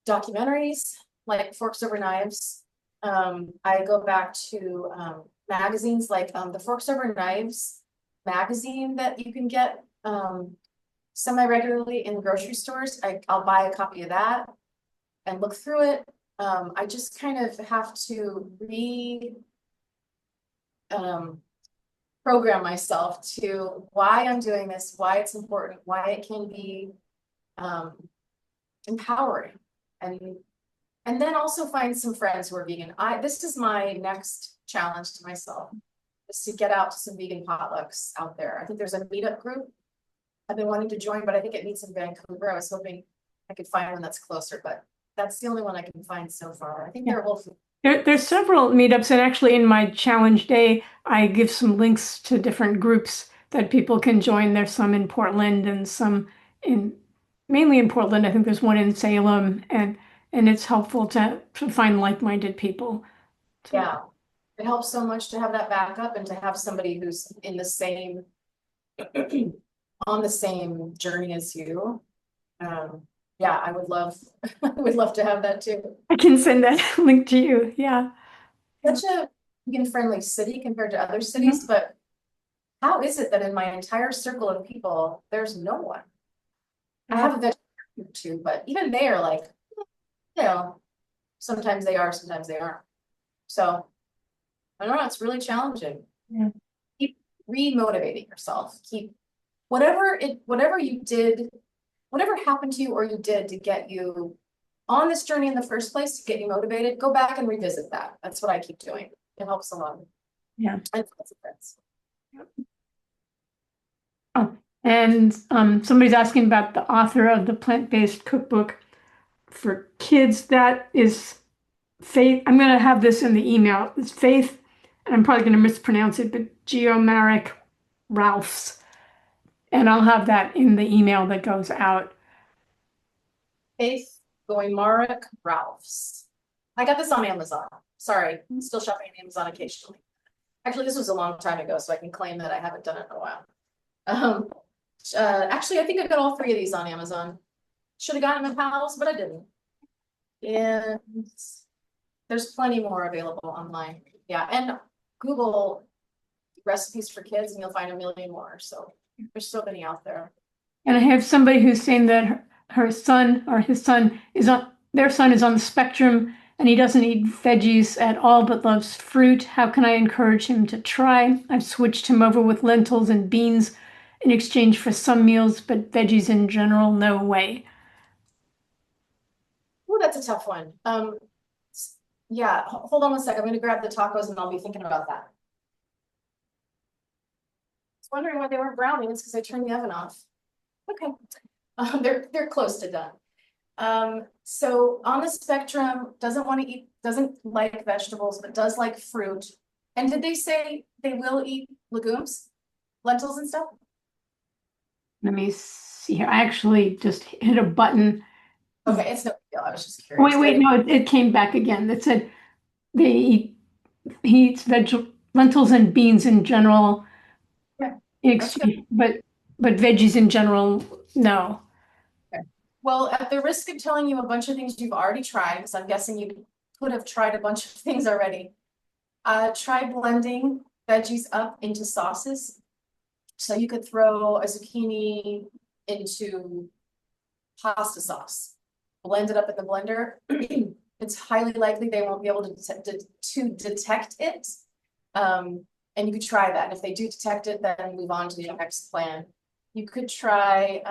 documentaries like Forks Over Knives. I go back to magazines like the Forks Over Knives magazine that you can get semi-regularly in grocery stores. I'll buy a copy of that and look through it I just kind of have to program myself to why I'm doing this, why it's important, why it can be empowering. And then also find some friends who are vegan. This is my next challenge to myself, is to get out to some vegan potlucks out there. I think there's a meetup group I've been wanting to join, but I think it meets in Vancouver. I was hoping I could find one that's closer, but that's the only one I can find so far. I think they're both. There's several meetups, and actually in my challenge day, I give some links to different groups that people can join. There's some in Portland and some mainly in Portland. I think there's one in Salem, and it's helpful to find like-minded people. Yeah, it helps so much to have that backup and to have somebody who's in the same, on the same journey as you. Yeah, I would love, I would love to have that too. I can send that link to you. Yeah. Such a vegan-friendly city compared to other cities, but how is it that in my entire circle of people, there's no one? I have a vegetarian too, but even they are like, you know, sometimes they are, sometimes they aren't. So I don't know, it's really challenging. Yeah. Keep re-motivating yourself. Keep whatever you did, whatever happened to you or you did to get you on this journey in the first place, to get you motivated, go back and revisit that. That's what I keep doing. It helps a lot. Yeah. And friends. Oh, and somebody's asking about the author of the plant-based cookbook for kids. That is Faith. I'm going to have this in the email. It's Faith, and I'm probably going to mispronounce it, but Geomaric Ralphs. And I'll have that in the email that goes out. Faith Goimaric Ralphs. I got this on Amazon. Sorry, still shopping on Amazon occasionally. Actually, this was a long time ago, so I can claim that I haven't done it in a while. Actually, I think I got all three of these on Amazon. Should have gotten them in pals, but I didn't. And there's plenty more available online. Yeah, and Google recipes for kids and you'll find a million more. So there's so many out there. And I have somebody who's saying that her son or his son is on, their son is on the spectrum and he doesn't eat veggies at all but loves fruit. How can I encourage him to try? I've switched him over with lentils and beans in exchange for some meals, but veggies in general, no way. Oh, that's a tough one. Yeah, hold on one second. I'm gonna grab the tacos and I'll be thinking about that. I was wondering why they weren't browning. It's because I turned the oven off. Okay, they're close to done. So on the spectrum, doesn't like vegetables, but does like fruit. And did they say they will eat legumes, lentils and stuff? Let me see here. I actually just hit a button. Okay, it's no big deal. I was just curious. Wait, no, it came back again. That said he eats lentils and beans in general. Yeah, but veggies in general, no. okay. Well, at the risk of telling you a bunch of things you've already tried, because I'm guessing you could have tried a bunch of things already. Try blending veggies up into sauces. So you could throw a zucchini into pasta sauce, blend it up in the blender. It's highly likely they won't be able to detect it. And you could try that. And if they do detect it, then move on to the next plan. You could try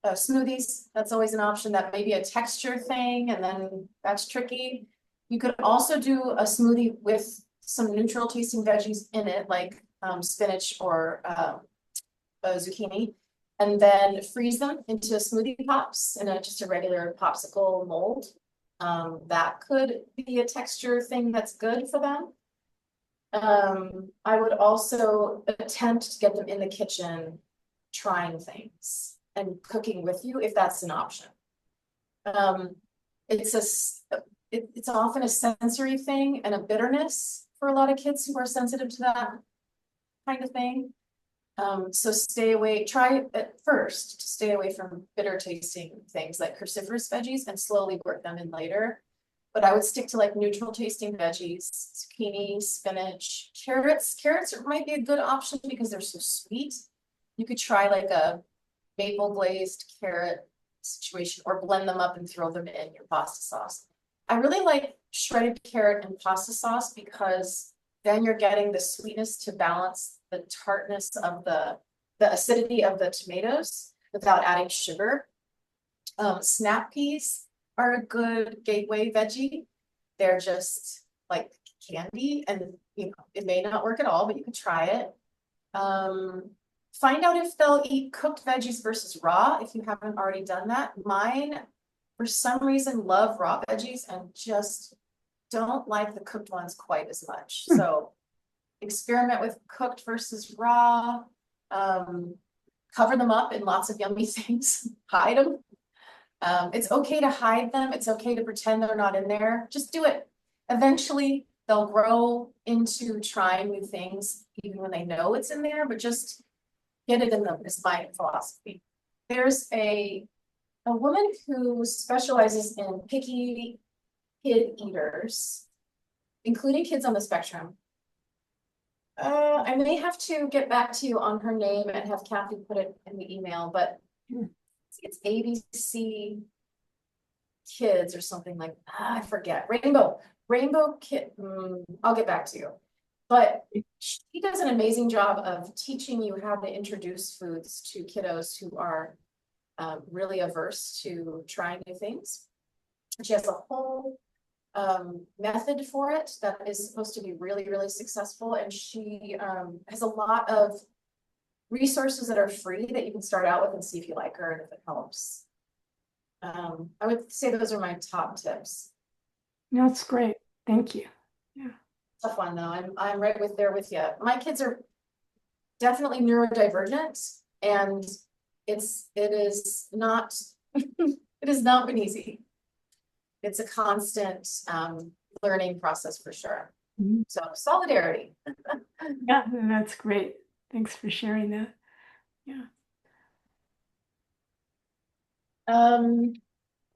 smoothies. That's always an option. That may be a texture thing, and then that's tricky. You could also do a smoothie with some neutral tasting veggies in it, like spinach or zucchini, and then freeze them into smoothie pops in just a regular popsicle mold. That could be a texture thing that's good for them. I would also attempt to get them in the kitchen trying things and cooking with you if that's an option. It's often a sensory thing and a bitterness for a lot of kids who are sensitive to that kind of thing. So try at first to stay away from bitter tasting things like cruciferous veggies and slowly work them in later. But I would stick to like neutral tasting veggies, zucchini, spinach, carrots. Carrots might be a good option because they're so sweet. You could try like a maple glazed carrot situation or blend them up and throw them in your pasta sauce. I really like shredded carrot and pasta sauce because then you're getting the sweetness to balance the tartness of the acidity of the tomatoes without adding sugar. Snap peas are a good gateway veggie. They're just like candy, and you know, it may not work at all, but you can try it. Find out if they'll eat cooked veggies versus raw if you haven't already done that. Mine, for some reason, love raw veggies and just don't like the cooked ones quite as much. Hmm. So experiment with cooked versus raw. Cover them up in lots of yummy things. Hide them. It's okay to hide them. It's okay to pretend they're not in there. Just do it. Eventually, they'll grow into trying new things, even when they know it's in there, but just get it in them is my philosophy. There's a woman who specializes in picky kid eaters, including kids on the spectrum. I may have to get back to you on her name and have Kathy put it in the email, but it's ABC Kids or something like I forget. Rainbow Kid. I'll get back to you. But she does an amazing job of teaching you how to introduce foods to kiddos who are really averse to trying new things. She has a whole method for it that is supposed to be really, really successful. And she has a lot of resources that are free that you can start out with and see if you like her and if it helps. I would say those are my top tips. That's great. Thank you. Yeah. Tough one though. I'm right there with you. My kids are definitely neurodivergent, and it is not it has not been easy. It's a constant learning process for sure. Mhm. So solidarity. Yeah, that's great. Thanks for sharing that. Yeah.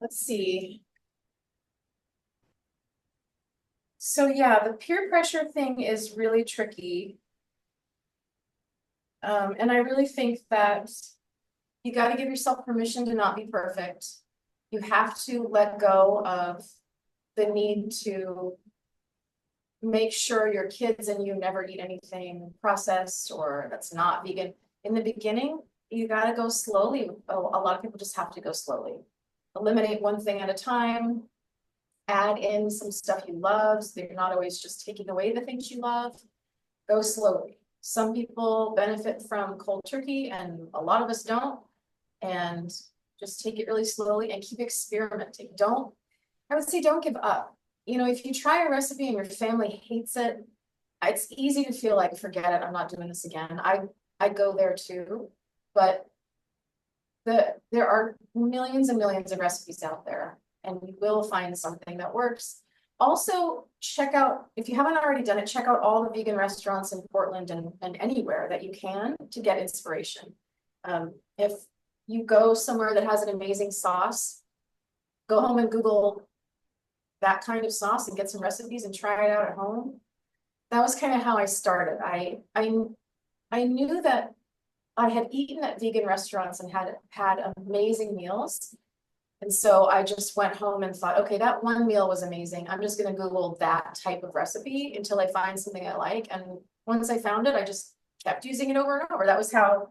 Let's see. So yeah, the peer pressure thing is really tricky. And I really think that you got to give yourself permission to not be perfect. You have to let go of the need to make sure your kids and you never eat anything processed or that's not vegan. In the beginning, you got to go slowly. A lot of people just have to go slowly. Eliminate one thing at a time. Add in some stuff you love so that you're not always just taking away the things you love. Go slowly. Some people benefit from cold turkey and a lot of us don't. And just take it really slowly and keep experimenting. I would say don't give up. You know, if you try a recipe and your family hates it, it's easy to feel like, forget it, I'm not doing this again. I go there too, but there are millions and millions of recipes out there, and you will find something that works. Also, check out, if you haven't already done it, check out all the vegan restaurants in Portland and anywhere that you can to get inspiration. If you go somewhere that has an amazing sauce, go home and Google that kind of sauce and get some recipes and try it out at home. That was kind of how I started. I knew that I had eaten at vegan restaurants and had amazing meals. And so I just went home and thought, okay, that one meal was amazing. I'm just going to Google that type of recipe until I find something I like. And once I found it, I just kept using it over and over. That was how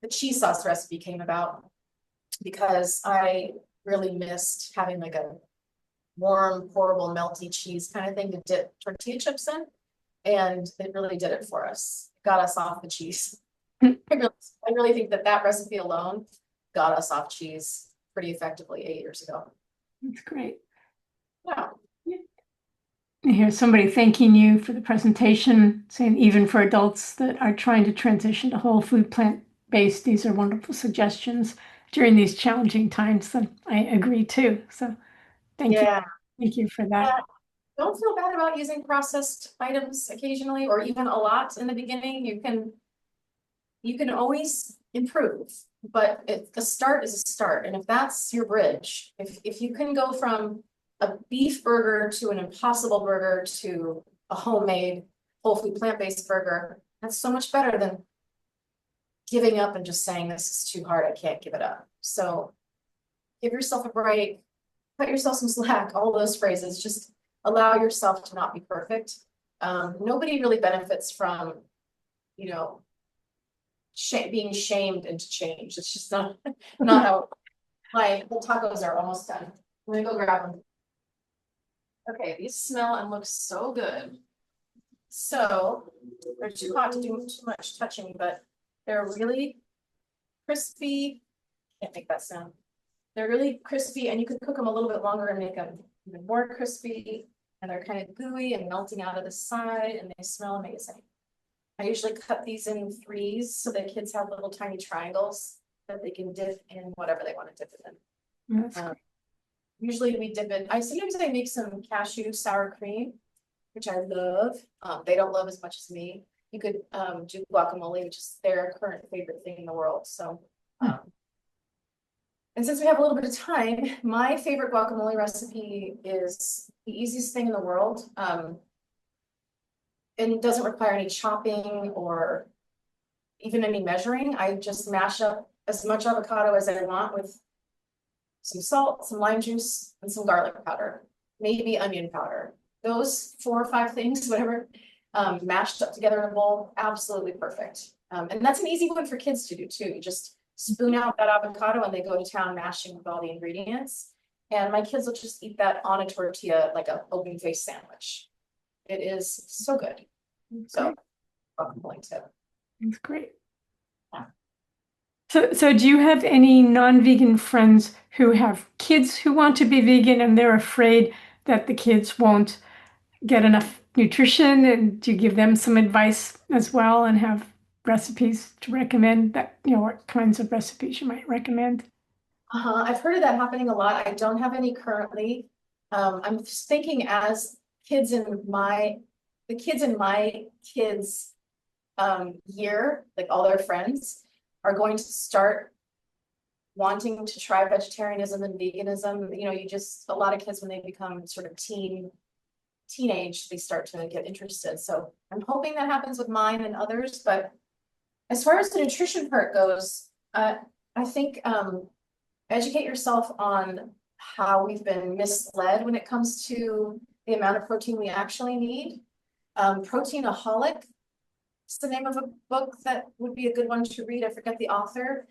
the cheese sauce recipe came about, because I really missed having like a warm, pourable, melty cheese kind of thing to dip tortilla chips in. And it really did it for us. Got us off the cheese. I really think that recipe alone got us off cheese pretty effectively 8 years ago. That's great. Yeah. I hear somebody thanking you for the presentation, saying even for adults that are trying to transition to whole food, plant-based, these are wonderful suggestions during these challenging times. And I agree too. So thank you. Yeah. Thank you for that. Don't feel bad about using processed items occasionally, or even a lot in the beginning. You can always improve, but the start is a start. And if that's your bridge, if you can go from a beef burger to an Impossible burger to a homemade whole food plant-based burger, that's so much better than giving up and just saying this is too hard, I can't give it up. So give yourself a break, cut yourself some slack, all those phrases, just allow yourself to not be perfect. Nobody really benefits from, you know, being shamed into change. It's just not how, the tacos are almost done. I'm gonna go grab them. Okay, these smell and look so good. So they're too hot to do too much touching, but they're really crispy. Can't make that sound. They're really crispy, and you can cook them a little bit longer and make them even more crispy. And they're kind of gooey and melting out of the side, and they smell amazing. I usually cut these in threes so that kids have little tiny triangles that they can dip in whatever they want to dip it in. Usually we dip it. Sometimes I make some cashew sour cream, which I love. They don't love as much as me. You could do guacamole, which is their current favorite thing in the world. So, and since we have a little bit of time, my favorite guacamole recipe is the easiest thing in the world. And doesn't require any chopping or even any measuring. I just mash up as much avocado as I want with some salt, some lime juice, and some garlic powder, maybe onion powder. Those 4 or 5 things, whatever, mashed up together in a bowl, absolutely perfect. And that's an easy one for kids to do too. You just spoon out that avocado and they go to town mashing with all the ingredients. And my kids will just eat that on a tortilla, like an open face sandwich. It is so good. So, guacamole tip. That's great. So do you have any non-vegan friends who have kids who want to be vegan and they're afraid that the kids won't get enough nutrition? And do you give them some advice as well and have recipes to recommend that, what kinds of recipes you might recommend? I've heard of that happening a lot. I don't have any currently. I'm just thinking as kids in my kids year, like all their friends, are going to start wanting to try vegetarianism and veganism. A lot of kids, when they become sort of teenage, they start to get interested. So I'm hoping that happens with mine and others. But as far as the nutrition part goes, I think educate yourself on how we've been misled when it comes to the amount of protein we actually need. Proteinaholic is the name of a book that would be a good one to read. I forget the author.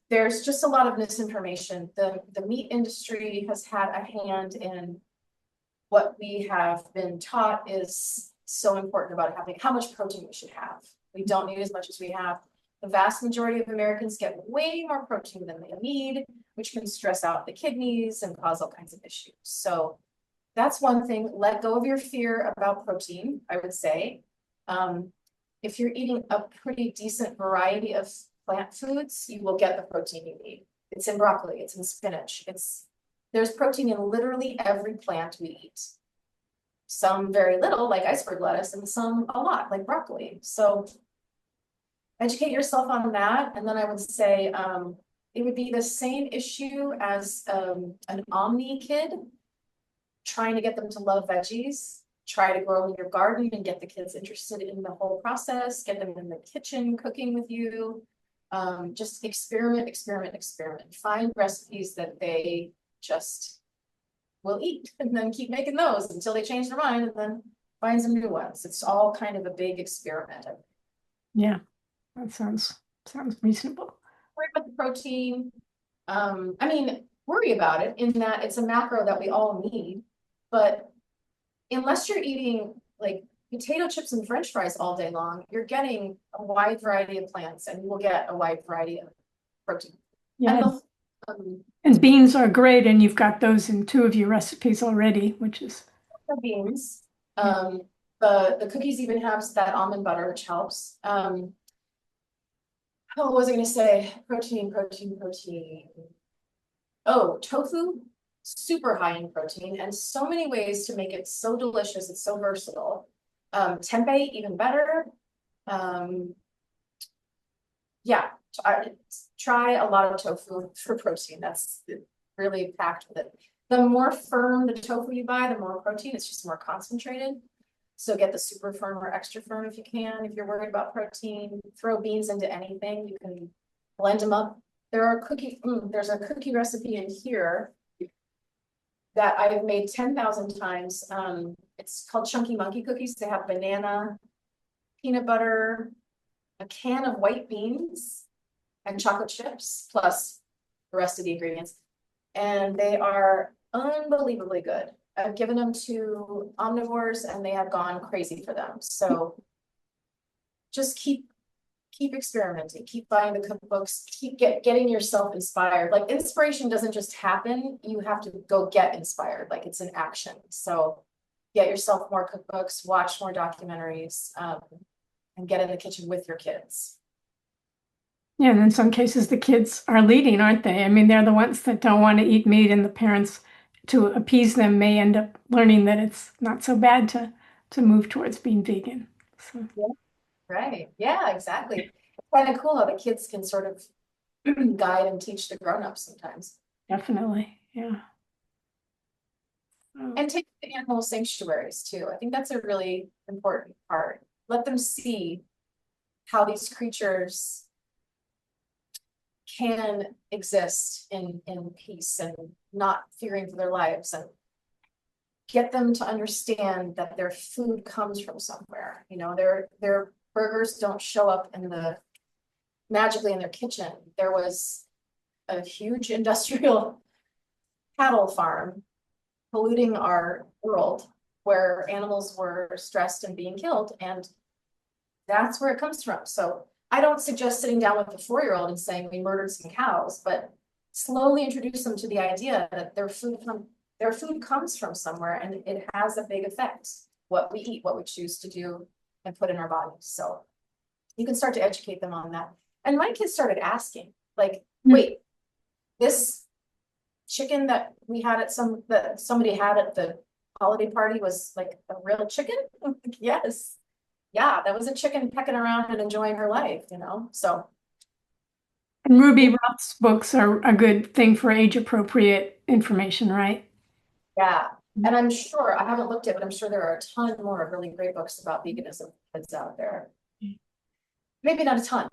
There's just a lot of misinformation. The meat industry has had a hand in what we have been taught is so important about having how much protein we should have. We don't need as much as we have. The vast majority of Americans get way more protein than they need, which can stress out the kidneys and cause all kinds of issues. So that's one thing. Let go of your fear about protein, I would say. If you're eating a pretty decent variety of plant foods, you will get the protein you need. It's in broccoli, it's in spinach. There's protein in literally every plant we eat. Some very little, like iceberg lettuce, and some a lot, like broccoli. So educate yourself on that. And then I would say it would be the same issue as an omni kid, trying to get them to love veggies. Try to grow in your garden and get the kids interested in the whole process, get them in the kitchen cooking with you. Just experiment. Find recipes that they just will eat and then keep making those until they change their mind and then find some new ones. It's all kind of a big experiment. Yeah, that sounds reasonable. Worry about the protein. Worry about it in that it's a macro that we all need, but unless you're eating like potato chips and French fries all day long, you're getting a wide variety of plants and you will get a wide variety of protein. Yeah. And beans are great, and you've got those in 2 of your recipes already, which is beans. The cookies even have that almond butter, which helps. What was I going to say? Protein. Oh, tofu. Super high in protein and so many ways to make it so delicious. It's so versatile. Tempeh, even better. Yeah, try a lot of tofu for protein. That's really packed with it. The more firm the tofu you buy, the more protein. It's just more concentrated. So get the super firm or extra firm if you can. If you're worried about protein, throw beans into anything. You can blend them up. There's a cookie recipe in here that I've made 10,000 times. It's called Chunky Monkey Cookies. They have banana, peanut butter, a can of white beans, and chocolate chips, plus the rest of the ingredients. And they are unbelievably good. I've given them to omnivores and they have gone crazy for them. So just keep experimenting, keep buying the cookbooks, keep getting yourself inspired. Like inspiration doesn't just happen, you have to go get inspired, like it's an action. So get yourself more cookbooks, watch more documentaries, and get in the kitchen with your kids. Yeah, and in some cases the kids are leading, aren't they? I mean, they're the ones that don't want to eat meat, and the parents, to appease them, may end up learning that it's not so bad to move towards being vegan. So Yeah. Right, yeah, exactly. It's kind of cool how the kids can sort of guide and teach the grown-ups sometimes. definitely, yeah. So, And take the animal sanctuaries too. I think that's a really important part. Let them see how these creatures can exist in peace and not fearing for their lives, and get them to understand that their food comes from somewhere. You know, their burgers don't show up in the magically in their kitchen. There was a huge industrial cattle farm polluting our world where animals were stressed and being killed, and that's where it comes from. So I don't suggest sitting down with the 4-year-old and saying we murdered some cows, but slowly introduce them to the idea that their food comes from somewhere, and it has a big effect what we eat, what we choose to do and put in our bodies. So you can start to educate them on that. And my kids started asking, like, wait, this chicken that we had at that somebody had at the holiday party was like a real chicken? Yes. Yeah, that was a chicken pecking around and enjoying her life, you know? So and Ruby Roth's books are a good thing for age-appropriate information, right? yeah. And I'm sure, I haven't looked at, but I'm sure there are a ton more really great books about veganism that's out there. Maybe not a ton,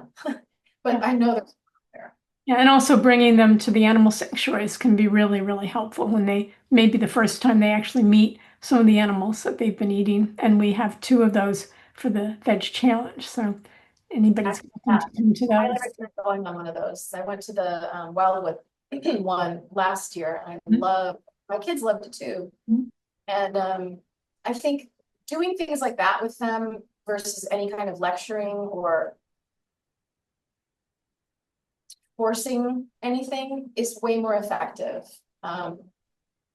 but I know there's there. Yeah, and also bringing them to the animal sanctuaries can be really, really helpful when they maybe the first time they actually meet some of the animals that they've been eating. And we have 2 of those for the Veg Challenge. So anybody's welcome to come to I those. never tried going on one of those. I went to the Wildwood one last year. I Mhm. love, my kids loved it too. Mhm. And I think doing things like that with them versus any kind of lecturing or forcing anything is way more effective.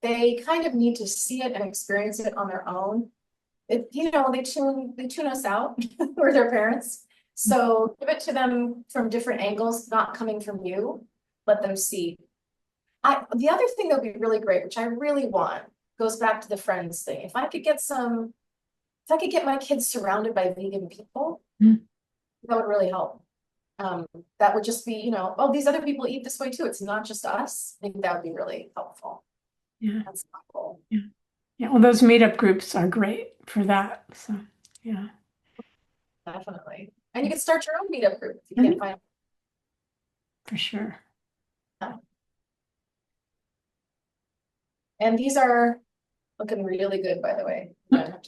They kind of need to see it and experience it on their own. You know, they tune us out. We're their parents. So give it to them from different angles, not coming from you. Let them see. The other thing that would be really great, which I really want, goes back to the friends thing. If I could get my kids surrounded by vegan people, Mhm. that would really help. That would just be, you know, oh, these other people eat this way too. It's not just us. I think that would be really helpful. Yeah. That's cool. Yeah. Yeah. Well, those meetup groups are great for that. So, yeah. Definitely. And you can start your own meetup group if you Mhm. can't find For sure. them. And these are looking really good, by the way. Yeah.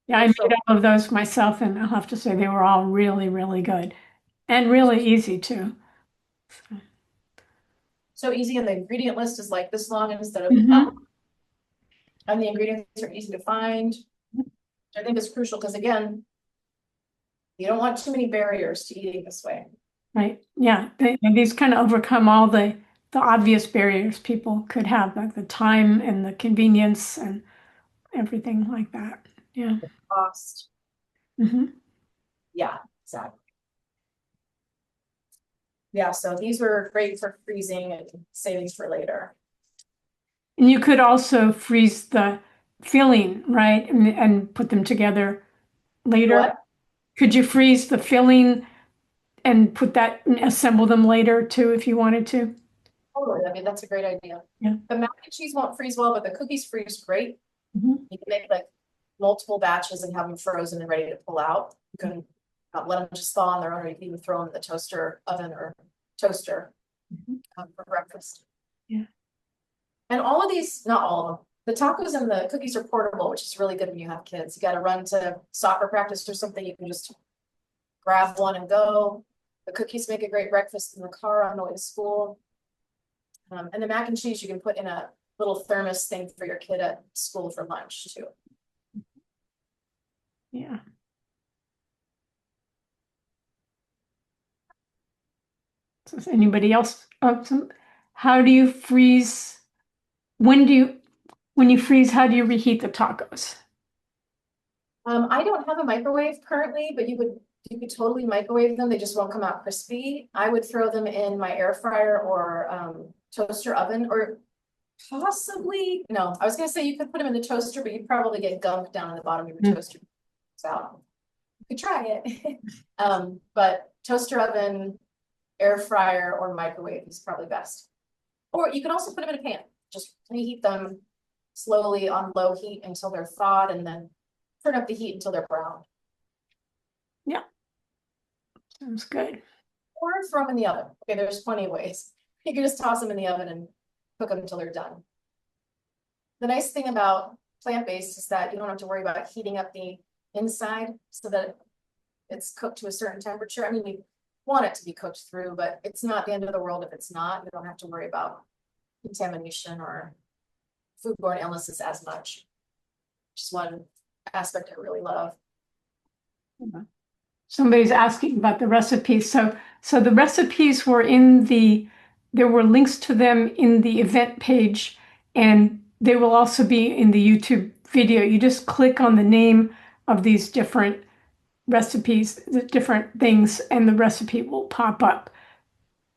Yeah, I made all of those myself, and I'll have to say they were all really, really good and really easy too. So, So easy, and the ingredient list is like this long instead of mhm. up. And the ingredients are easy to find. I think is crucial because again, you don't want too many barriers to eating this way. Right. Yeah. And these kind of overcome all the obvious barriers people could have, like the time and the convenience and everything like that. Yeah. Cost. Hmm. Yeah, exactly. Yeah, so these were great for freezing and saving for later. And you could also freeze the filling, right? And put them together later. What? Could you freeze the filling and put that, assemble them later too, if you wanted to? Totally. I mean, that's a great idea. Yeah. The mac and cheese won't freeze well, but the cookies freeze great. Mhm. You can make like multiple batches and have them frozen and ready to pull out. You can let them just thaw on their own, or you can even throw them in the toaster oven or toaster Mhm. for breakfast. Yeah. And all of these, not all of them, the tacos and the cookies are portable, which is really good when you have kids. You got to run to soccer practice or something, you can just grab one and go. The cookies make a great breakfast in the car on the way to school. And the mac and cheese you can put in a little thermos thing for your kid at school for lunch too. Yeah. So is anybody else? How do you freeze? When you freeze, how do you reheat the tacos? I don't have a microwave currently, but you could totally microwave them. They just won't come out crispy. I would throw them in my air fryer or toaster oven, or possibly, no, I was gonna say you could put them in the toaster, but you'd probably get gunk down in the bottom of your toaster. So you could try it. But toaster oven, air fryer, or microwave is probably best. Or you can also put them in a pan. Just reheat them slowly on low heat until they're thawed, and then turn up the heat until they're brown. Yeah, sounds good. Or throw them in the oven. Okay, there's plenty of ways. You can just toss them in the oven and cook them until they're done. The nice thing about plant-based is that you don't have to worry about heating up the inside so that it's cooked to a certain temperature. I mean, we want it to be cooked through, but it's not the end of the world if it's not. You don't have to worry about contamination or foodborne illnesses as much. Which is one aspect I really love. Somebody's asking about the recipes. So the recipes were there were links to them in the event page, and they will also be in the YouTube video. You just click on the name of these different recipes, the different things, and the recipe will pop up.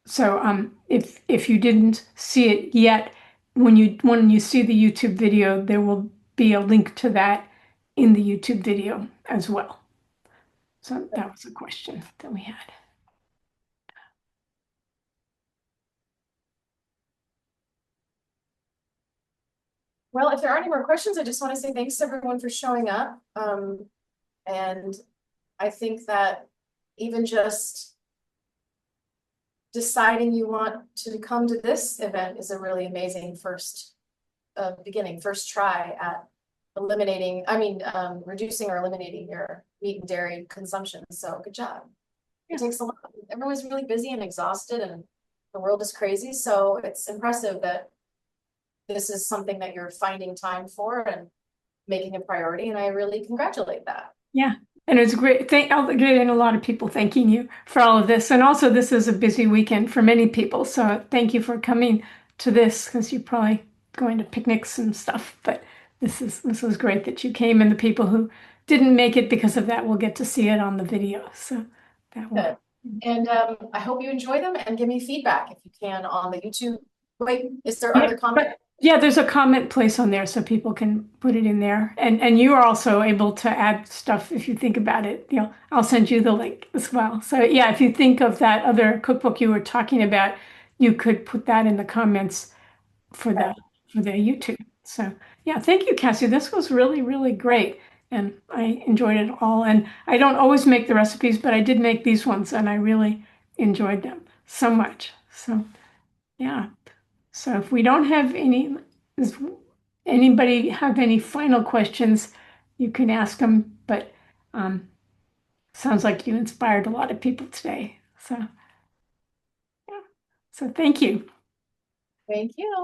So if you didn't see it yet, when you see the YouTube video, there will be a link to that in the YouTube video as well. So that was a question that we had. Well, if there aren't any more questions, I just want to say thanks to everyone for showing up. And I think that even just deciding you want to come to this event is a really amazing first first try at reducing or eliminating your meat and dairy consumption. So good job. It takes a lot. Everyone's really busy and exhausted, and the world is crazy. So it's impressive that this is something that you're finding time for and making a priority. And I really congratulate that. Yeah. And it's great. I'll get in a lot of people thanking you for all of this. And also, this is a busy weekend for many people. So thank you for coming to this, because you're probably going to picnics and stuff. But this is great that you came, and the people who didn't make it because of that will get to see it on the video. So that will. Good. And I hope you enjoy them, and give me feedback if you can on the YouTube. Wait, is there other comments? Yeah, there's a comment place on there so people can put it in there. And you are also able to add stuff if you think about it. I'll send you the link as well. So yeah, if you think of that other cookbook you were talking about, you could put that in the comments for the YouTube. So yeah, thank you, Cassie. This was really, really great. And I enjoyed it all. And I don't always make the recipes, but I did make these ones, and I really enjoyed them so much. So yeah. So if we don't have does anybody have any final questions, you can ask them. But sounds like you inspired a lot of people today. So yeah. So thank you. Thank you.